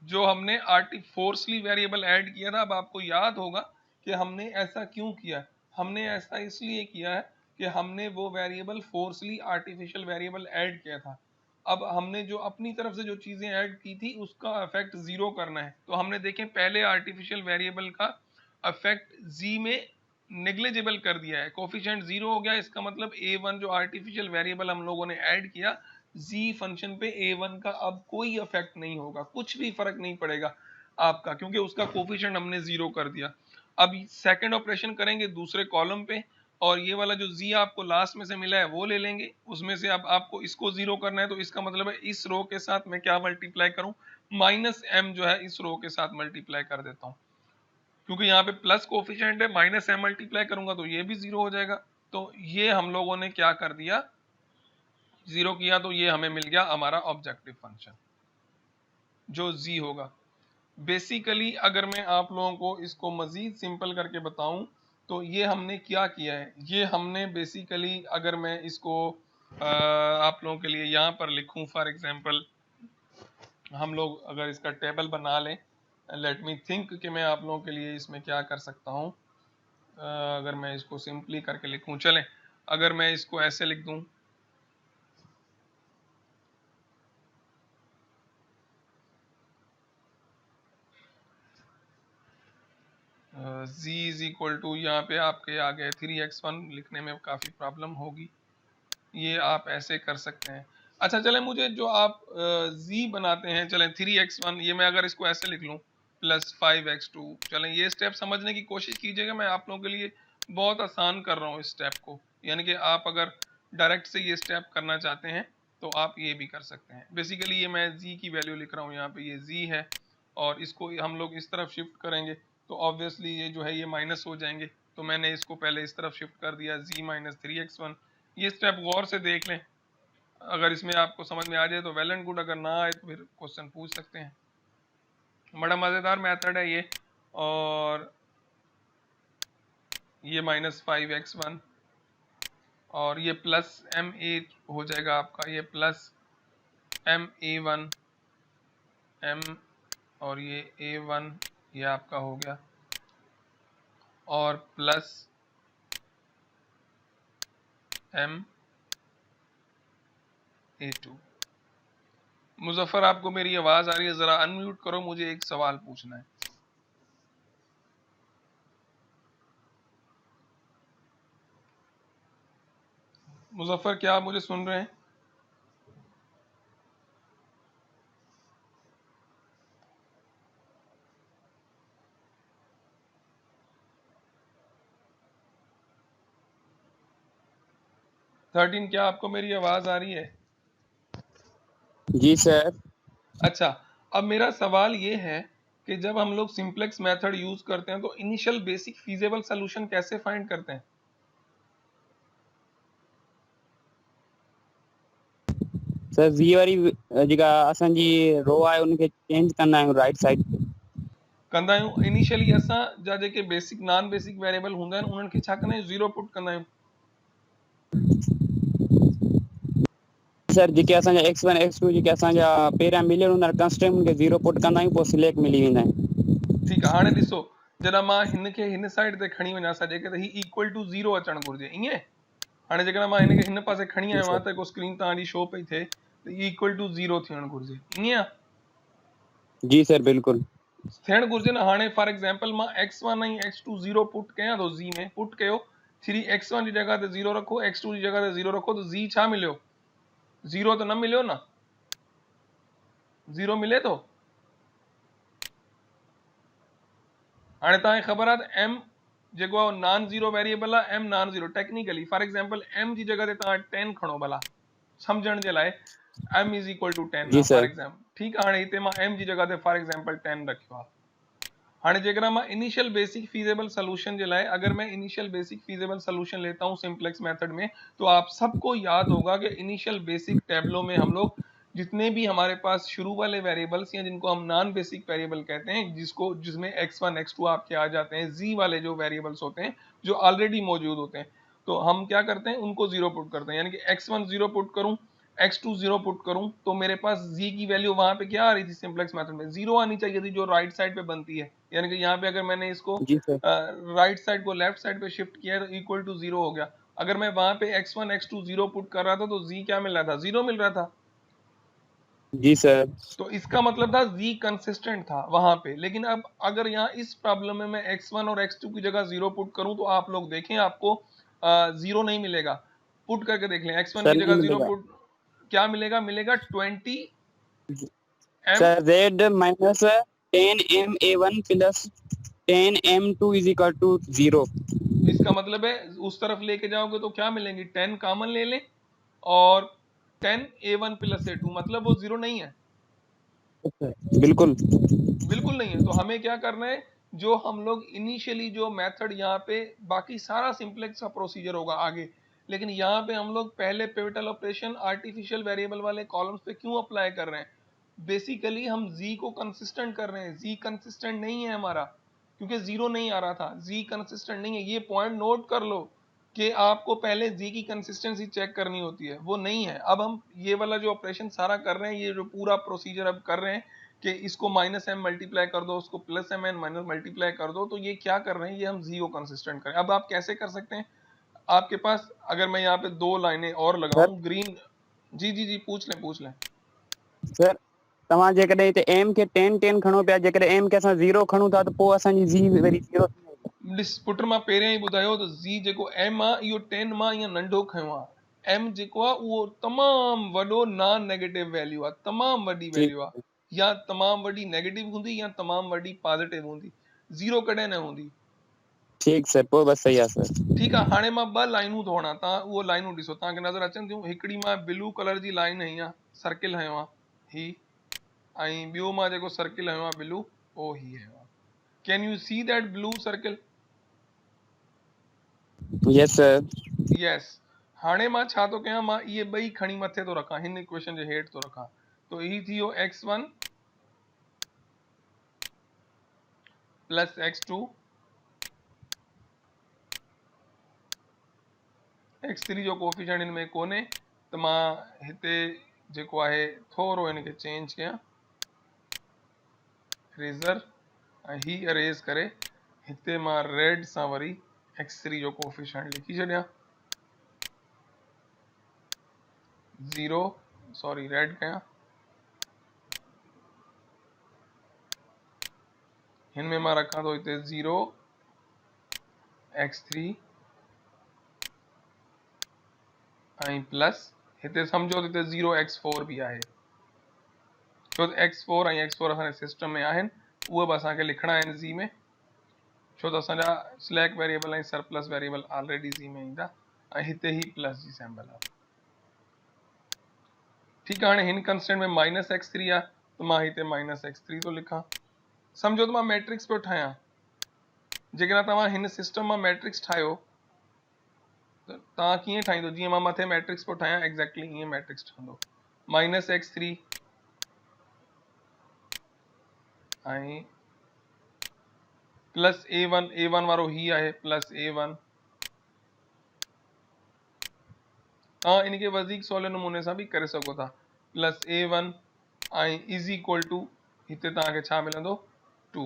जो हमने फोर्सली वेरिएबल ऐड किया था। अब आपको याद होगा कि हमने ऐसा क्यों किया, हमने ऐसा इसलिए किया है कि हमने वो वेरिएबल फोर्सली आर्टिफिशियल वेरिएबल ऐड किया था। अब हमने जो अपनी तरफ से जो चीजें ऐड की थी उसका इफेक्ट जीरो करना है, तो हमने देखें पहले आर्टिफिशियल वेरिएबल का इफेक्ट जी में नेग्लिजिबल कर दिया है, कोफिशिएंट जीरो हो गया। इसका मतलब A1 जो आर्टिफिशियल वेरिएबल हम लोगों ने ऐड किया, जी फंक्शन पे A1 का अब कोई इफेक्ट नहीं होगा, कुछ भी फर्क नहीं पड़ेगा आपका, क्योंकि उसका कोफिशिएंट हमने जीरो कर दिया। अब सेकंड ऑपरेशन करेंगे दूसरे कॉलम पे, और ये वाला जो z आपको लास्ट में से मिला है वो ले लेंगे, उसमें से अब आपको इसको जीरो करना है, तो इसका मतलब है इस रो के साथ मैं क्या मल्टीप्लाई करूं, माइनस m जो है इस रो के साथ मल्टीप्लाई कर देता हूं, क्योंकि यहाँ पे प्लस कोफिशिएंट है, माइनस m मल्टीप्लाई करूंगा तो ये भी जीरो हो जाएगा। तो ये हम लोगों ने क्या कर दिया, जीरो किया, तो ये हमें मिल गया हमारा ऑब्जेक्टिव फंक्शन जो z होगा। बेसिकली अगर मैं आप लोगों को इसको मजीद सिंपल करके बताऊं तो ये हमने क्या किया है, ये हमने बेसिकली, अगर मैं इसको आप लोगों के लिए यहाँ पर लिखूं, फॉर एग्जांपल हम लोग अगर इसका टेबल बना लें, लेट मी थिंक कि मैं आप लोगों के लिए इसमें क्या कर सकता हूँ। अगर मैं इसको सिंपली करके लिखूं, चलें अगर मैं इसको ऐसे लिख दूं, z इज इक्वल टू, यहाँ पे आपके आ गए 3x1, लिखने में काफ़ी प्रॉब्लम होगी, ये आप ऐसे कर सकते हैं। अच्छा चलें, मुझे जो आप z बनाते हैं, चलें 3x1, ये मैं अगर इसको ऐसे लिख लूँ प्लस 5x2, चलें ये स्टेप समझने की कोशिश कीजिएगा, मैं आप लोगों के लिए बहुत आसान कर रहा हूँ इस स्टेप को, यानी कि आप अगर डायरेक्ट से ये स्टेप करना चाहते हैं तो आप ये भी कर सकते हैं। बेसिकली ये मैं z की वैल्यू लिख रहा हूँ, यहाँ पे ये z है, और इसको हम लोग इस तरफ शिफ्ट करेंगे तो ऑब्वियसली ये जो है ये माइनस हो जाएंगे, तो मैंने इसको पहले इस तरफ शिफ्ट कर दिया, z माइनस 3x1। ये स्टेप गौर से देख लें, अगर इसमें आपको समझ में आ जाए तो वेल एंड गुड, अगर ना आए तो फिर क्वेश्चन पूछ सकते हैं। बड़ा मज़ेदार मेथड है ये। और ये माइनस 5x1 और ये प्लस m8 हो जाएगा आपका, ये plus M A one M और ये ए वन ये आपका हो गया, और plus M A two. Muzaffar आपको मेरी आवाज आ रही है? जरा अनम्यूट करो, मुझे एक सवाल पूछना है। मुजफ्फर क्या आप मुझे सुन रहे हैं? थर्टीन क्या आपको मेरी आवाज आ रही है? जी सर। अच्छा, अब मेरा सवाल ये है कि जब हम लोग सिंप्लेक्स मेथड यूज करते हैं तो इनिशियल बेसिक फीजेबल सोल्यूशन कैसे फाइंड करते हैं? सर वी वारी जेका असांजी रो आहे उनखे चेंज कंदा आहियूं राइट साइड ते। कंदा आहियूं इनिशियली असां जा जेके बेसिक नॉन बेसिक वेरिएबल हूंदा आहिनि उन्हनि खे छा कंदा आहियूं? ज़ीरो पुट कंदा आहियूं। सर जेके असांजा x1 x2 जेके असांजा पहिरियां मिलियल हूंदा आहिनि कंस्ट्रेंट उनखे ज़ीरो पुट कंदा आहियूं, पोइ सिलेक्ट मिली वेंदा आहिनि। ठीकु आहे, हाणे ॾिसो जॾहिं मां हिन खे हिन साइड ते खणी वञा सॼे खे त ही इक्वल टू ज़ीरो अचणु घुरिजे, ईअं। हाणे जेकॾहिं मां हिन खे हिन पासे खणी जी आयो सर। आहियां त को स्क्रीन तव्हांजी शो पई थिए त ई इक्वल टू ज़ीरो थियणु घुरिजे, ईअं आहे। जी सर बिल्कुलु थियणु घुरिजे न। हाणे फॉर एग्जांपल मां x1 ऐं x2 ज़ीरो पुट कयां थो, ज़ी में पुट कयो, 3x1 जी जॻह ते ज़ीरो रखो, x2 जी जॻह ते ज़ीरो रखो, त ज़ी छा मिलियो? ज़ीरो त न मिलियो न, ज़ीरो मिले थो। हाणे तव्हांखे ख़बर आहे त m जेको आहे नॉन ज़ीरो वेरिएबल आहे, m non zero technically. For example m जी जॻह ते तव्हां 10 खणो भला सम्झण जे लाइ, m इज़ इक्वल टू 10 जी आहे फॉर सर। एग्जांपल, ठीकु आहे। हाणे हिते मां m जी जॻह ते फॉर एग्जांपल 10 रखियो आहे। हाणे जेकॾहिं मां इनिशियल बेसिक फीजेबल सोल्यूशन के लिए अगर मैं इनिशियल बेसिक फीजेबल सोल्यूशन लेता हूं सिंप्लेक्स मेथड में, तो आप सबको याद होगा कि इनिशियल बेसिक टेबलों में हम लोग जितने भी हमारे पास शुरू वाले वेरिएबल्स या जिनको हम नॉन बेसिक वेरिएबल कहते हैं, जिसको जिसमें x1 x2 आपके आ जाते हैं, z वाले जो वेरिएबल्स होते हैं जो ऑलरेडी मौजूद होते हैं, तो हम क्या करते हैं उनको जीरो पुट करते हैं। यानी कि x1 जीरो पुट करूं, x2 जीरो पुट करूं, तो मेरे पास z की वैल्यू वहां पे क्या आ रही थी? सिंप्लेक्स मेथड में जीरो आनी चाहिए थी, जो राइट साइड पे बनती है। यानी कि यहाँ पे अगर मैंने इसको जी सर। राइट साइड को लेफ्ट साइड पे शिफ्ट किया है तो इक्वल टू जीरो हो गया। अगर मैं वहां पे x1 x2 जीरो पुट कर रहा था तो z क्या मिल रहा था? जीरो मिल रहा था। जी सर। तो इसका मतलब था z कंसिस्टेंट था वहां पे। लेकिन अब अगर यहाँ इस प्रॉब्लम में मैं x1 और x2 की जगह जीरो पुट करूं तो आप लोग देखें आपको जीरो नहीं मिलेगा। पुट करके देख लें, x1 सर की नहीं जगह जीरो मिलेगा। पुट क्या मिलेगा? मिलेगा 20 m। Sir z minus 10m a1 plus 10m2 is equal to 0। इसका मतलब है उस तरफ लेके जाओगे तो क्या मिलेंगी? 10 कॉमन ले लें और 10 a1 प्लस a2, मतलब वो जीरो नहीं है, बिल्कुल। बिल्कुल नहीं है। तो हमें क्या करना है, जो हम लोग इनिशियली जो मेथड यहाँ पे बाकी सारा सिंप्लेक्स का प्रोसीजर होगा आगे, लेकिन यहाँ पे हम लोग पहले पिवटल ऑपरेशन आर्टिफिशियल वेरिएबल वाले कॉलम्स पे क्यों अप्लाई कर रहे हैं? बेसिकली हम z को कंसिस्टेंट कर रहे हैं। z कंसिस्टेंट नहीं है हमारा, क्योंकि जीरो नहीं आ रहा था। z कंसिस्टेंट नहीं है, ये पॉइंट नोट कर लो कि आपको पहले z की कंसिस्टेंसी चेक करनी होती है, वो नहीं है। अब हम ये वाला जो ऑपरेशन सारा कर रहे हैं, ये जो पूरा प्रोसीजर अब कर रहे हैं कि इसको माइनस एम मल्टीप्लाई कर दो, उसको plus M N minus multiply कर दो, तो ये क्या कर रहे हैं? ये हम z को कंसिस्टेंट करें। अब आप कैसे कर सकते हैं? आपके पास अगर मैं यहाँ पे दो लाइनें और सर लगाऊं ग्रीन। जी जी जी, पूछ लें पूछ लें। सर तव्हां जेकॾहिं हिते m खे 10 10 खणो पिया, जेकॾहिं m खे असां 0 खणूं था त पोइ असांजी z वरी 0 थी वेंदी। ॾिस पुट, मां पहिरियां ई ॿुधायो त z जेको m आहे इहो 10 मां ईअं नंढो खयों आहे। m जेको आहे उहो तमामु वॾो नॉन नेगेटिव वैल्यू आहे, तमामु वॾी ठीक वैल्यू आहे। या तमामु वॾी नेगेटिव हूंदी या तमामु वॾी पॉजिटिव हूंदी, ज़ीरो कॾहिं न हूंदी। ठीक सर, पोइ बस सही आहे सर। ठीकु आहे। हाणे मां ॿ लाइनूं थो हणां, तव्हां उहो लाइनूं ॾिसो, तव्हांखे नज़र अचनि थियूं। हिकिड़ी मां ब्लू कलर जी लाइन हई आहे, सर्किल हयो आहे ही, ऐं ॿियो मां जेको सर्किल हयो आहे ब्लू, उहो ही हयो आहे। Can you see that blue circle? Yes sir. Yes. हाणे मां छा थो कयां, मां इहे ॿई खणी मथे थो रखां, हिन इक्वेशन जे हेठि थो रखां। तो ही थी वियो x1 प्लस x2, x3 जो कोफिशिएंट हिन में कोन्हे, त मां हिते जेको आहे थोरो इनखे चेंज कयां रेज़र ऐं ही अरेज़ करे हिते मां रेड सां वरी x3 जो कोफिशिएंट लिखी छॾियां 0 सॉरी रेड कयां हिन में मां रखां थो हिते 0 x3 ऐं प्लस हिते सम्झो हिते 0 x4 भी आहे छो त x4 ऐं x4 असांजे सिस्टम में आहिनि उहे बि असांखे लिखणा आहिनि ज़ी में छो त असांजा स्लैक वेरिएबल ऐं सरप्लस वेरिएबल ऑलरेडी ज़ी में ईंदा ऐं हिते ही प्लस जी सैम्पल आहे ठीकु आहे हाणे हिन कंस्टेंट में माइनस x3 आहे त मां हिते माइनस x3 थो लिखां सम्झो त मां मैट्रिक्स पियो ठाहियां जेकॾहिं तव्हां हिन सिस्टम मां मैट्रिक्स ठाहियो त तव्हां कीअं ठाहींदो जीअं मां मथे मैट्रिक्स पियो ठाहियां एक्ज़ैक्टली ईअं मैट्रिक्स ठहंदो माइनस x3 ऐं प्लस a1 वारो ही आहे प्लस a1 तव्हां इनखे वधीक सवले नमूने सां बि करे सघो था प्लस a1 ऐं इज़ इक्वल टू हिते तव्हांखे छा मिलंदो 2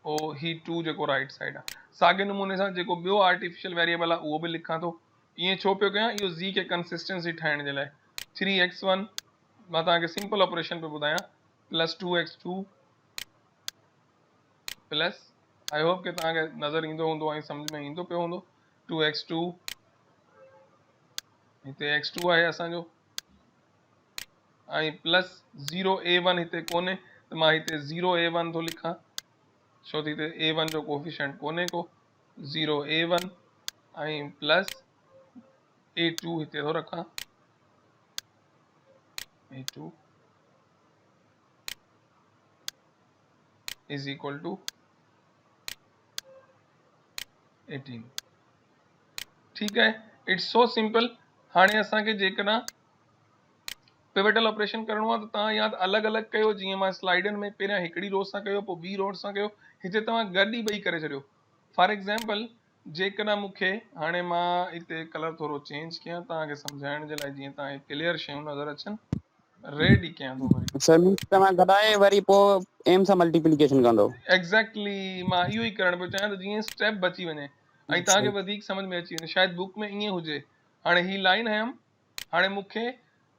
ओ ही 2 जेको राइट साइड आहे साॻे नमूने सां जेको ॿियो आर्टिफिशियल वेरिएबल आहे उहो बि लिखां थो ईअं छो पियो कयां इहो ज़ी खे कंसिस्टेंसी ठाहिण जे लाइ 3x1 मां तव्हांखे सिंपल ऑपरेशन पियो ॿुधायां plus 2x2 plus I hope कि तव्हांखे नज़र ईंदो हूंदो ऐं सम्झ में ईंदो पियो हूंदो 2x2 हिते x2 आहे असांजो ऐं प्लस 0a1 हिते कोन्हे त मां हिते 0a1 थो लिखां छो त हिते a1 जो कोफिशिएंट कोन्हे को 0a1 ऐं प्लस a2 हिते थो रखां a2 इज़ इक्वल टू 18 ठीकु आहे इट्स सो सिंपल हाणे असांखे जेकॾहिं पिवटल ऑपरेशन करिणो आहे त तव्हां या त अलॻि अलॻि कयो जीअं मां स्लाइडनि में पहिरियां हिकिड़ी रो सां कयो पोइ ॿी रो सां कयो हिते तव्हां गॾु ई ॿई करे छॾियो फॉर एग्ज़ाम्पल जेकॾहिं मूंखे हाणे मां हिते कलर थोरो चेंज कयां तव्हांखे सम्झाइण जे लाइ जीअं तव्हांखे क्लियर शयूं नज़र अचनि रेड ई कयां थो वरी सर मीन्स तव्हां घटाए वरी पोइ एम सां मल्टीप्लिकेशन कंदो एग्ज़ैक्टली मां इहो ई करणु पियो चाहियां त जीअं स्टेप बची वञे ऐं तव्हांखे वधीक सम्झ में अची वञे शायदि बुक में ईअं हुजे हाणे ही लाइन है हाणे मूंखे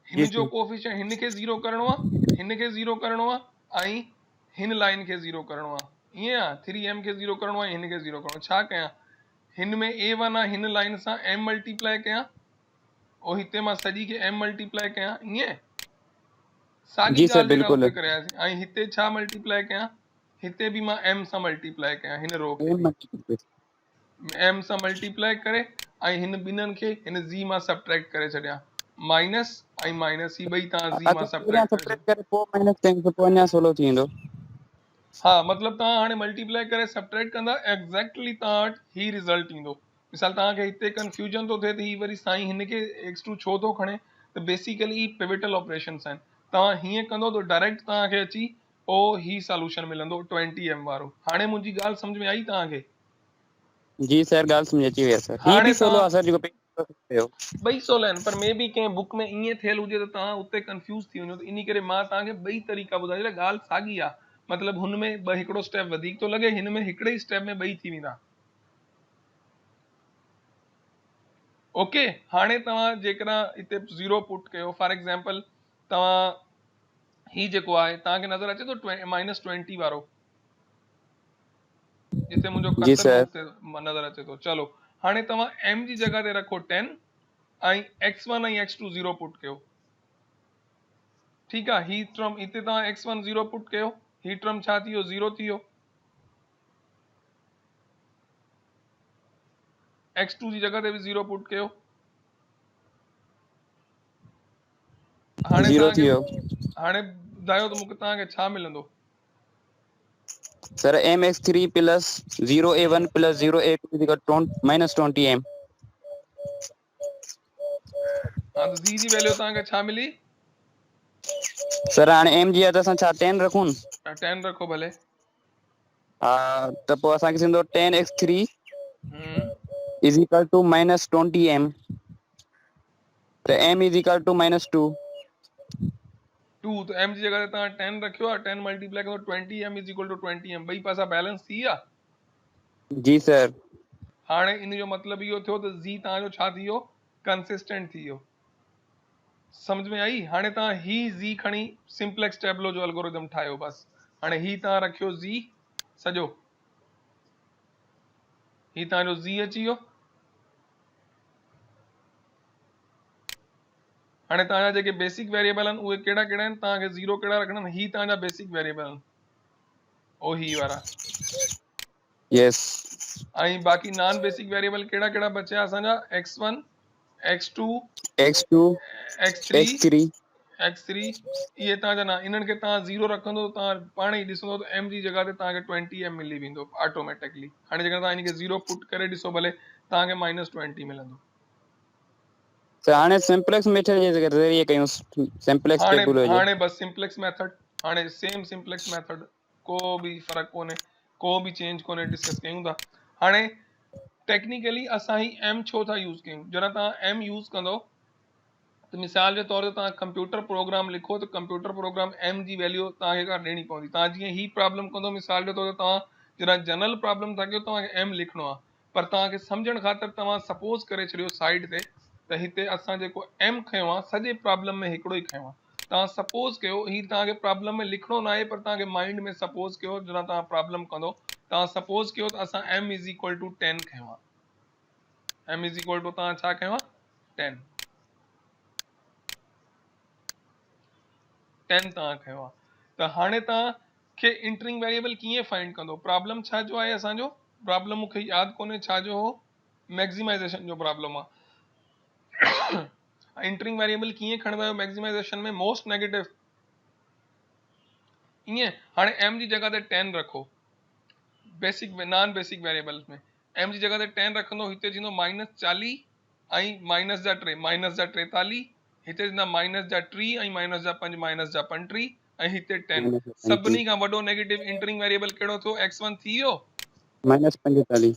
हिन जो कोफिशिएंट हिन खे 0 करिणो आहे हिन खे 0 करिणो आहे ऐं हिन लाइन खे 0 करिणो आहे ईअं आहे 3m खे 0 करिणो आहे हिन खे 0 करिणो छा कयां हिन में a1 आहे हिन लाइन सां m मल्टीप्लाई कयां ऐं हिते मां सॼी खे m मल्टीप्लाई कयां ईअं साॻी ॻाल्हि जेका हुते करियासीं ऐं हिते छा मल्टीप्लाई कयां हिते बि मां m सां मल्टीप्लाई कयां हिन रो खे m सां मल्टीप्लाई करे ऐं हिन ॿिन्हिनि खे हिन ज़ी मां सबट्रैक्ट करे छॾियां माइनस ऐं माइनस ही ॿई तव्हां ज़ी मां सबट्रैक्ट करे पोइ माइनस 10 पोइ अञा सवलो थी वेंदो हा मतिलबु तव्हां हाणे मल्टीप्लाई करे सबट्रैक्ट कंदा एग्ज़ैक्टली तव्हां वटि ही रिज़ल्ट ईंदो मिसाल तव्हांखे हिते कंफ्यूजन थो थिए त ही वरी साईं हिन खे x2 छो थो खणे त बेसिकली पिवटल ऑपरेशंस आहिनि तव्हां हीअं कंदो त डायरेक्ट तव्हांखे अची पोइ ही सॉल्यूशन मिलंदो 20m वारो हाणे मुंहिंजी ॻाल्हि सम्झ में आई तव्हांखे जी सर ॻाल्हि सम्झ अची वई सर ही बि सवलो आहे सर जेको ॿई सवला आहिनि पर मे बी कंहिं बुक में ईअं थियल हुजे त तव्हां उते कंफ्यूज थी वञो त इन करे मां तव्हांखे ॿई तरीक़ा ॿुधाए छॾिया ॻाल्हि साॻी आहे मतिलबु हुन में हिकिड़ो स्टेप वधीक थो लॻे हिन में हिकिड़े ई स्टेप में ॿई थी वेंदा ओके हाणे तव्हां जेकॾहिं हिते 0 पुट कयो फॉर एग्ज़ाम्पल तव्हां ही जेको आहे तव्हांखे नज़र अचे थो -20 वारो जिते मुंहिंजो कर्सर नज़र अचे थो चलो हाणे तव्हां m जी जॻह ते रखो 10 ऐं x1 ऐं x2 0 पुट कयो ठीकु आहे ही टर्म हिते तव्हां x1 0 पुट कयो ही टर्म छा थी वियो 0 थी वियो x2 जी जॻह ते बि 0 पुट कयो हाणे हाणे ॿुधायो त मूंखे तव्हांखे छा मिलंदो sir mx3 plus 0a1 plus 0a2 -20m हाँ तो z जी वैल्यू तव्हांखे छा मिली सर हाणे m जी आहे त असां छा 10 रखूं 10 रखो भले हा त पोइ असांखे थींदो 10x3 is equal to -20m त m is equal to -2 2 तो m जी जगह ते तव्हां 10 रखियो आहे 10 मल्टीप्लाई कयो 20m is equal to 20m ॿई पासा बैलेंस थी विया जी सर। हाणे इन जो मतिलबु इहो थियो त z तव्हांजो छा थी वियो कंसिस्टेंट थी वियो सम्झ में आई हाणे तव्हां ही z खणी सिंप्लेक्स टेबलो जो एल्गोरिदम ठाहियो बस हाणे ही तव्हां रखियो z सॼो ही तव्हांजो z अची वियो हाणे तव्हांजा जेके बेसिक वेरिएबल आहिनि उहे कहिड़ा कहिड़ा आहिनि तव्हांखे ज़ीरो कहिड़ा रखणा आहिनि ही तव्हांजा बेसिक वेरिएबल आहिनि ओ ही वारा यस। ऐं बाक़ी नॉन बेसिक वेरिएबल कहिड़ा कहिड़ा बचिया असांजा x1 x2 x2 x3 x3 x3 इहे तव्हांजा न इन्हनि खे तव्हां ज़ीरो रखंदो तव्हां पाण ई ॾिसंदो त m जी जॻह ते तव्हांखे 20m मिली वेंदो ऑटोमेटिकली हाणे जेकर तव्हां इनखे ज़ीरो पुट करे ॾिसो भले तव्हांखे -20 मिलंदो सर हाणे सिंप्लेक्स मेथड जे ज़रिए कयूं सिंप्लेक्स हाणे टेबल हुजे हाणे बसि सिंप्लेक्स मेथड हाणे सेम सिंप्लेक्स मेथड को बि फ़र्क़ु कोन्हे को बि चेंज कोन्हे डिस्कस कयूं था हाणे टेक्निकली असां ही m छो था यूज़ कयूं जॾहिं तव्हां m यूज़ कंदो त मिसाल जे तौर ते तव्हां कंप्यूटर प्रोग्राम लिखो त कंप्यूटर प्रोग्राम m जी वैल्यू तव्हांखे का ॾियणी पवंदी तव्हां जीअं ही प्रॉब्लम कंदो मिसाल जे तौर ते तव्हां जॾहिं जनरल प्रॉब्लम था कयो तव्हांखे m लिखणो आहे पर तव्हांखे सम्झण ख़ातिर तव्हां सपोज़ करे छॾियो साइड ते त हिते असां जेको m खयो आहे सॼे प्रॉब्लम में हिकिड़ो ई खयो आहे तव्हां सपोज़ कयो ही तव्हांखे प्रॉब्लम में लिखणो न आहे पर तव्हांखे माइंड में सपोज़ कयो जॾहिं तव्हां प्रॉब्लम कंदो तव्हां सपोज़ कयो त असां m इज़ इक्वल टू 10 खयो आहे m इज़ इक्वल टू तव्हां छा खयो आहे 10 तव्हां खयो आहे त हाणे तव्हांखे इंटरिंग वेरिएबल कीअं फाइंड कंदो प्रॉब्लम छा जो आहे असांजो प्रॉब्लम मूंखे यादि कोन्हे छा जो हो मैक्सिमाइज़ेशन जो प्रॉब्लम आहे इंटरिंग वेरिएबल कीअं खणंदा आहियो मैक्सिमाइज़ेशन में मोस्ट नेगेटिव ईअं हाणे m जी जॻह ते 10 रखो बेसिक नॉन बेसिक वेरिएबल में m जी जॻह ते 10 रखंदो हिते थींदो -40 ऐं माइनस जा 3 माइनस जा 43 हिते थींदा माइनस जा 3 ऐं माइनस जा 5 माइनस जा 35 ऐं हिते 10 सभिनी खां वॾो नेगेटिव इंटरिंग वेरिएबल कहिड़ो थियो x1 थी वियो -45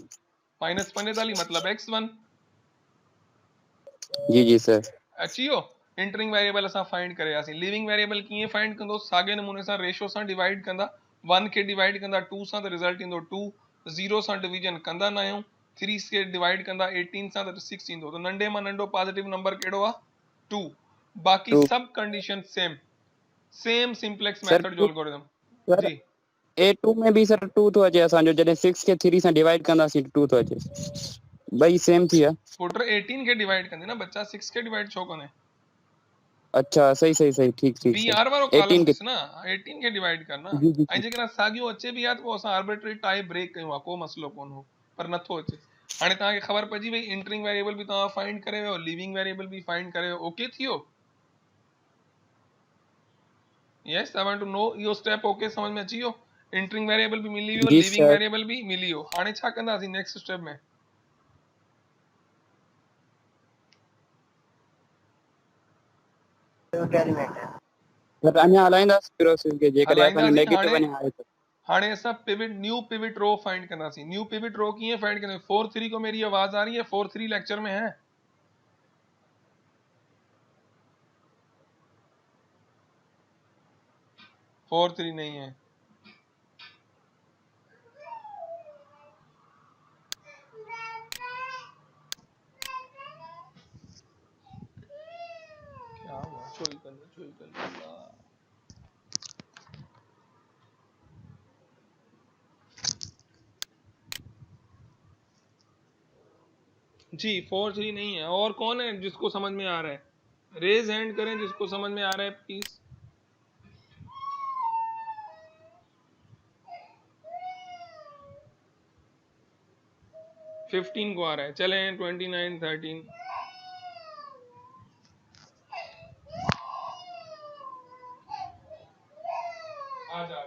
-45 मतलब x1 जी जी सर अची वियो इंटरिंग वेरिएबल असां फाइंड करे वियासीं लिविंग वेरिएबल कीअं फाइंड कंदो साॻे नमूने सां रेशो सां डिवाइड कंदा 1 खे डिवाइड कंदा 2 सां त रिज़ल्ट ईंदो 2 0 सां डिवीजन कंदा न आहियूं 3 खे डिवाइड कंदा 18 सां त 6 ईंदो त नंढे मां नंढो पॉजिटिव नंबर कहिड़ो आहे 2 बाक़ी 2 सब condition same simplex sir method जो एल्गोरिथम सर जी A2 में भी सर 2 थो अचे असांजो जॾहिं 6 खे 3 सां डिवाइड कंदासीं 2 थो अचे ॿई सेम थी विया पुट 18 खे डिवाइड कंदे न बच्चा 6 खे डिवाइड छो कंदे अच्छा सही सही सही ठीक ठीक बी सर आर वारो कॉलम 18 के ॾिस न 18 खे डिवाइड कर न जी जी ऐं जी जेकर साॻियो अचे बि आहे त पोइ असां आर्बिट्री टाई ब्रेक कयूं आहे को मसइलो कोन हो पर नथो अचे हाणे तव्हांखे ख़बर पइजी वई इंटरिंग वेरिएबल बि तव्हां फाइंड करे वियो लिविंग वेरिएबल बि फाइंड करे वियो ओके थी वियो yes I want to know इहो स्टेप ओके समझ में अची वियो इंटरिंग वेरिएबल बि मिली वियो जी लिविंग सर वेरिएबल बि मिली वियो हाणे छा कंदासीं नेक्स्ट स्टेप में सर अञा हलाईंदासीं प्रोसेस खे जेकॾहिं असांजो हलाईंदासीं नेगेटिव वञे हाणे त हाणे असां पिविट न्यू पिविट रो फाइंड कंदासीं न्यू पिविट रो कीअं फाइंड कंदासीं 4-3 को मेरी आवाज आ रही है 4-3 लेक्चर में है 4-3 नहीं है क्या हुआ चोरी कर जी 4-3 नहीं है और कौन है जिसको समझ में आ रहा है रेज हैंड करें जिसको समझ में आ रहा है प्लीज 15 को आ रहा है चलें 29-13 आजा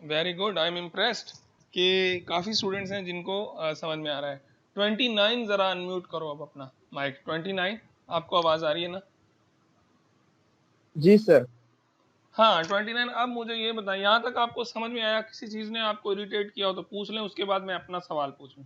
very good, I am impressed कि काफ़ी स्टूडेंट्स हैं जिनको समझ में आ रहा है। 29 ज़रा अनम्यूट करो अब अपना माइक। 29 आपको आवाज़ आ रही है ना? जी सर। हाँ 29, अब मुझे ये बताएं, यहाँ तक आपको समझ में आया? किसी चीज़ ने आपको इरिटेट किया हो तो पूछ लें, उसके बाद मैं अपना सवाल पूछूं।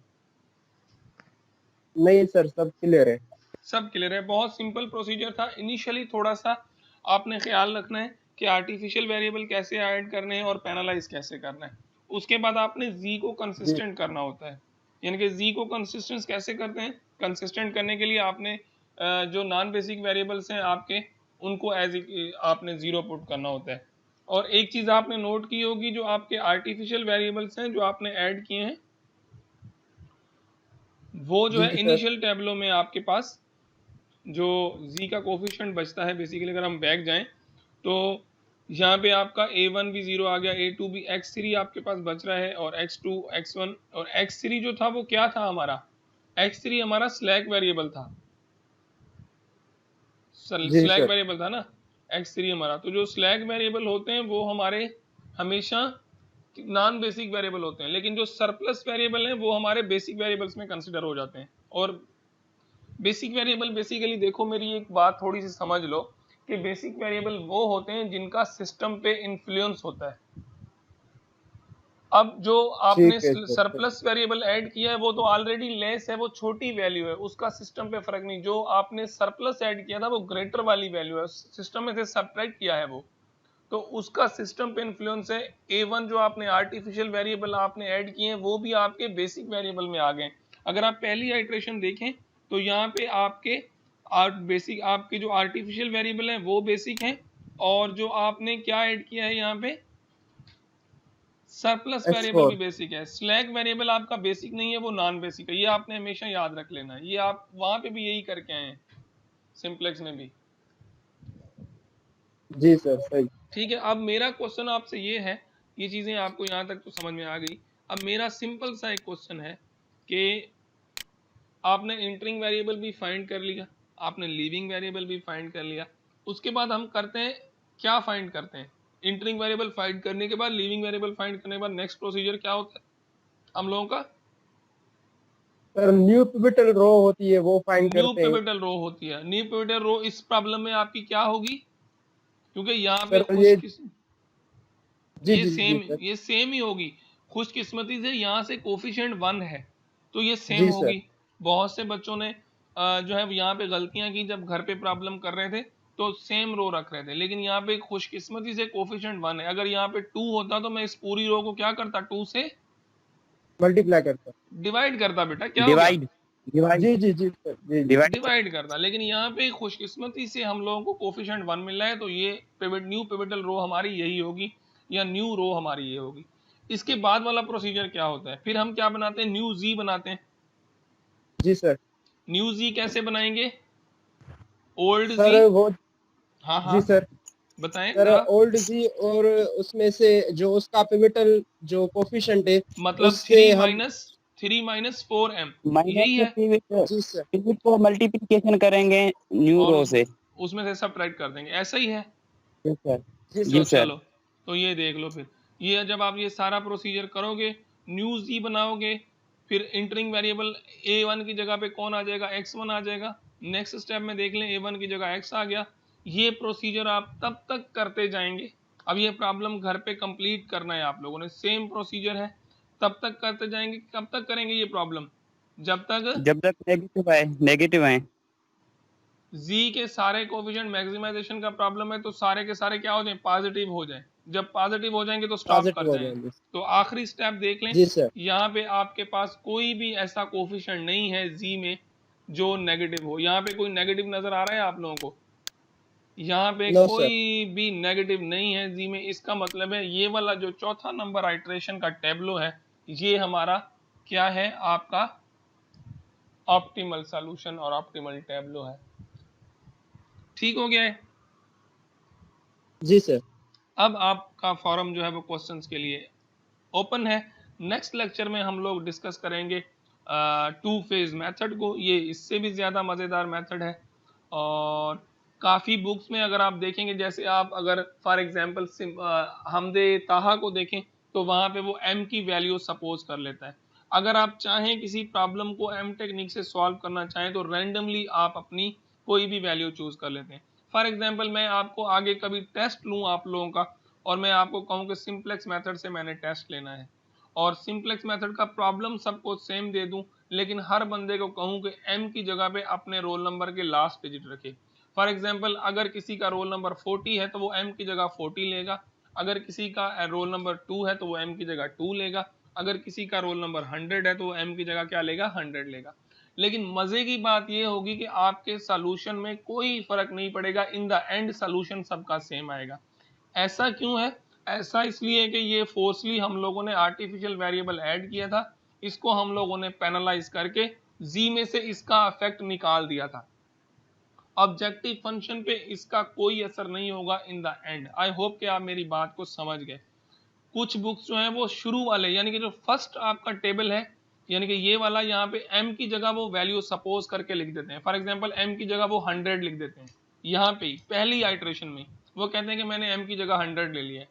नहीं सर, सब क्लियर है। सब क्लियर है। बहुत सिंपल प्रोसीजर था। इनिशियली थोड़ा सा आपने ख्याल रखना है कि आर्टिफिशियल वेरिएबल कैसे ऐड करने हैं और पैनलाइज कैसे करना है। उसके बाद आपने जी को जी कंसिस्टेंट करना होता है। यानी कि जी को कंसिस्टेंट कैसे करते हैं? कंसिस्टेंट करने के लिए आपने जो नॉन बेसिक वेरिएबल्स हैं आपके, उनको एज आपने जीरो पुट करना होता है। और एक चीज़ आपने नोट की होगी, जो आपके आर्टिफिशियल वेरिएबल्स हैं जो आपने ऐड किए हैं, वो जो जी है सर। इनिशियल टेबलो में आपके पास जो z का कोफिशिएंट बचता है, बेसिकली अगर हम बैक जाएं तो यहाँ पे आपका a1 भी 0 आ गया, a2 भी, x3 आपके पास बच रहा है, और x2 x1 और x3 जो था वो क्या था हमारा? x3 हमारा स्लैक वेरिएबल था, जी स्लैक सर। वेरिएबल था ना x3 हमारा। तो जो स्लैक वेरिएबल होते हैं वो हमारे हमेशा नॉन बेसिक वेरिएबल होते हैं, लेकिन जो सरप्लस वेरिएबल हैं वो हमारे बेसिक वेरिएबल्स में कंसिडर हो जाते हैं। और बेसिक वेरिएबल बेसिकली देखो, मेरी एक बात थोड़ी सी समझ लो कि बेसिक वेरिएबल वो होते हैं जिनका सिस्टम पे इन्फ्लुएंस होता है। अब जो आपने ठीक है सर। सरप्लस वेरिएबल ऐड किया है वो तो ऑलरेडी लेस है, वो छोटी वैल्यू है, उसका सिस्टम पे फर्क नहीं। जो आपने सरप्लस ऐड किया था वो ग्रेटर वाली वैल्यू है, सिस्टम में से सब्ट्रैक्ट किया है वो, तो उसका सिस्टम पे इन्फ्लुएंस है। a1 जो आपने आर्टिफिशियल वेरिएबल आपने ऐड किए हैं वो भी आपके बेसिक वेरिएबल में आ गए। अगर आप पहली आइट्रेशन देखें तो यहाँ पे आपके बेसिक आपके जो आर्टिफिशियल वेरिएबल हैं वो बेसिक हैं, और जो आपने क्या ऐड किया है यहाँ पे, सरप्लस वेरिएबल भी x4। बेसिक है। स्लैक वेरिएबल आपका बेसिक नहीं है, वो नॉन बेसिक है। ये आपने हमेशा याद रख लेना है, ये आप वहां पे भी यही करके आए हैं, सिंप्लेक्स में भी। जी सर, सही। ठीक है, अब मेरा क्वेश्चन आपसे ये है, ये चीज़ें आपको यहाँ तक तो समझ में आ गई। अब मेरा सिंपल सा एक क्वेश्चन है कि आपने इंटरिंग वेरिएबल भी फाइंड कर लिया, आपने लीविंग वेरिएबल भी फाइंड कर लिया, उसके बाद हम करते हैं क्या? फाइंड करते हैं इंटरिंग वेरिएबल फाइंड करने के बाद, लीविंग वेरिएबल फाइंड करने के बाद नेक्स्ट प्रोसीजर क्या होता है हम लोगों का? सर न्यू पिवटल रो होती है, वो फाइंड न्यू करते हैं। पिवटल रो होती है। न्यू पिवटल रो इस प्रॉब्लम में आपकी क्या होगी? क्योंकि यहाँ पे सर ये जी ये जी जी सेम सर। ये सेम ही होगी। खुशकिस्मती से यहाँ से कोफिशिएंट 1 है तो ये सेम जी सर। होगी। बहुत से बच्चों ने जो है यहाँ पे गलतियां की, जब घर पे प्रॉब्लम कर रहे थे तो सेम रो रख रहे थे, लेकिन यहाँ पे खुशकिस्मती से कोफिशिएंट 1 है। अगर यहाँ पे 2 होता तो मैं इस पूरी रो को क्या करता? 2 से मल्टीप्लाई करता। डिवाइड करता। बेटा क्या हो गया? डिवाइड डिवाइड जी जी जी सर। जी जी। डिवाइड। डिवाइड करता। लेकिन यहाँ पे खुशकिस्मती से हम लोगों को कोफिशिएंट 1 मिल रहा है, तो ये न्यू पिवटल रो हमारी यही होगी, या न्यू रो हमारी ये होगी। इसके बाद वाला प्रोसीजर क्या होता है? फिर हम क्या बनाते हैं? न्यू जी बनाते हैं। जी सर। न्यू जी कैसे बनाएंगे? ओल्ड जी। सर वो हाँ हाँ, जी सर। बताएं सर जरा। ओल्ड जी, और उसमें से जो उसका पिवटल जो कोफिशिएंट है, मतलब उससे हम। 3 माइनस 4m, माइनस यही से है। जी सर। पिवट को मल्टीप्लिकेशन करेंगे न्यू और रो से। उसमें से सब्ट्रैक्ट कर देंगे, ऐसा ही है। जी सर। जी तो जी सर। सर। चलो, तो ये देख लो। फिर ये जब आप ये सारा प्रोसीजर करोगे, न्यू जी बनाओगे, फिर इंटरिंग वेरिएबल a1 की जगह पे कौन आ जाएगा? x1 आ जाएगा। नेक्स्ट स्टेप में देख लें, a1 की जगह x आ गया। ये प्रोसीजर आप तब तक करते जाएंगे। अब ये प्रॉब्लम घर पे कंप्लीट करना है आप लोगों ने, सेम प्रोसीजर है, तब तक करते जाएंगे। कब तक करेंगे ये प्रॉब्लम? जब तक जब तक नेगेटिव आए। z के सारे कोफिशिएंट मैक्सिमाइजेशन का प्रॉब्लम है तो सारे के सारे क्या हो जाए? पॉजिटिव हो जाए। जब पॉजिटिव हो जाएंगे तो स्टॉप कर पॉजिटिव हो जाएं। जाएंगे। तो आखिरी स्टेप देख लें, जी सर। यहाँ पे आपके पास कोई भी ऐसा कोफिशिएंट नहीं है z में जो नेगेटिव हो। यहाँ पे कोई नेगेटिव नजर आ रहा है आप लोगों को? यहाँ पे नो सर। कोई भी नेगेटिव नहीं है z में। इसका मतलब है ये वाला जो चौथा नंबर आइट्रेशन का टेबलो है, ये हमारा क्या है? आपका ऑप्टिमल सॉल्यूशन और ऑप्टिमल टेबलो है। ठीक हो गया है? जी सर। अब आपका फॉरम जो है वो क्वेश्चंस के लिए ओपन है। नेक्स्ट लेक्चर में हम लोग डिस्कस करेंगे टू फेज मेथड को। ये इससे भी ज़्यादा मज़ेदार मेथड है, और काफ़ी बुक्स में अगर आप देखेंगे, जैसे आप अगर फॉर एग्जांपल हमदे ताहा को देखें तो वहां पे वो m की वैल्यू सपोज कर लेता है। अगर आप चाहें किसी प्रॉब्लम को m टेक्निक से सॉल्व करना चाहें तो रैंडमली आप अपनी कोई भी वैल्यू चूज कर लेते हैं। फॉर एग्जांपल मैं आपको आगे कभी टेस्ट लूं आप लोगों का और मैं आपको कहूं कि सिंपलेक्स मेथड से मैंने टेस्ट लेना है और सिंपलेक्स मेथड का प्रॉब्लम सबको सेम दे दूं, लेकिन हर बंदे को कहूं कि m की जगह पे अपने रोल नंबर के लास्ट डिजिट रखे। फॉर एग्जांपल अगर किसी का रोल नंबर 40 है तो वो m की जगह 40 लेगा, अगर किसी का रोल नंबर 2 है तो वो m की जगह 2 लेगा, अगर किसी का रोल नंबर 100 है तो वो m की जगह क्या लेगा, 100 लेगा। लेकिन मजे की बात ये होगी कि आपके सॉल्यूशन में कोई फर्क नहीं पड़ेगा, इन द एंड सॉल्यूशन सबका सेम आएगा। ऐसा क्यों है? ऐसा इसलिए कि ये फोर्सली हम लोगों ने आर्टिफिशियल वेरिएबल ऐड किया था, इसको हम लोगों ने पेनलाइज करके z में से इसका इफेक्ट निकाल दिया था। ऑब्जेक्टिव फंक्शन पे इसका कोई असर नहीं होगा in the end. I hope कि आप मेरी बात को समझ गए। कुछ बुक्स जो हैं वो शुरू वाले यानी कि जो फर्स्ट आपका टेबल है यानी कि ये वाला, यहाँ पे m की जगह वो वैल्यू सपोज करके लिख देते हैं। फॉर एग्जांपल m की जगह वो 100 लिख देते हैं, यहाँ पे ही पहली आइटरेशन में वो कहते हैं कि मैंने m की जगह 100 ले लिया है।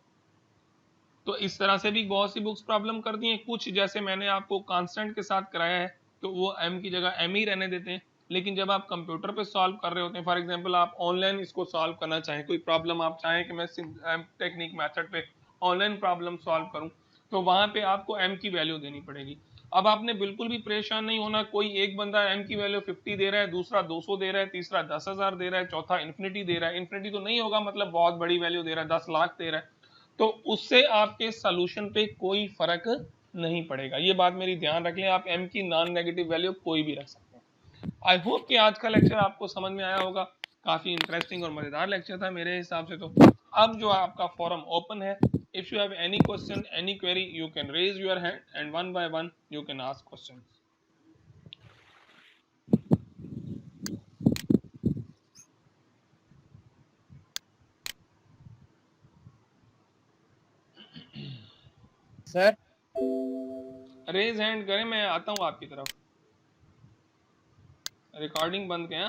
तो इस तरह से भी बहुत सी बुक्स प्रॉब्लम करती हैं। कुछ जैसे मैंने आपको कांस्टेंट के साथ कराया है तो वो m की जगह m ही रहने देते हैं, लेकिन जब आप कंप्यूटर पे सॉल्व कर रहे होते हैं, फॉर एग्जांपल आप ऑनलाइन इसको सॉल्व करना चाहें, कोई प्रॉब्लम आप चाहें कि मैं टेक्निक मेथड पे ऑनलाइन प्रॉब्लम सॉल्व करूं, तो वहां पे आपको m की वैल्यू देनी पड़ेगी। अब आपने बिल्कुल भी परेशान नहीं होना, कोई एक बंदा m की वैल्यू 50 दे रहा है, दूसरा 200 दे रहा है, तीसरा 10,000 दे रहा है, चौथा इन्फिनिटी दे रहा है। इन्फिनिटी तो नहीं होगा, मतलब बहुत बड़ी वैल्यू दे रहा है, 10 लाख दे रहा है, तो उससे आपके सॉल्यूशन पे कोई फर्क नहीं पड़ेगा। ये बात मेरी ध्यान रख लें, आप m की नॉन नेगेटिव वैल्यू कोई भी रख सकते हैं। आई होप कि आज का लेक्चर आपको समझ में आया होगा। काफी इंटरेस्टिंग और मजेदार लेक्चर था मेरे हिसाब से। तो अब जो आपका फोरम ओपन है, if you have any question any query you can raise your hand and one by one you can ask question. Sir raise hand करें, मैं आता हूं आपकी तरफ। रिकॉर्डिंग बंद किया।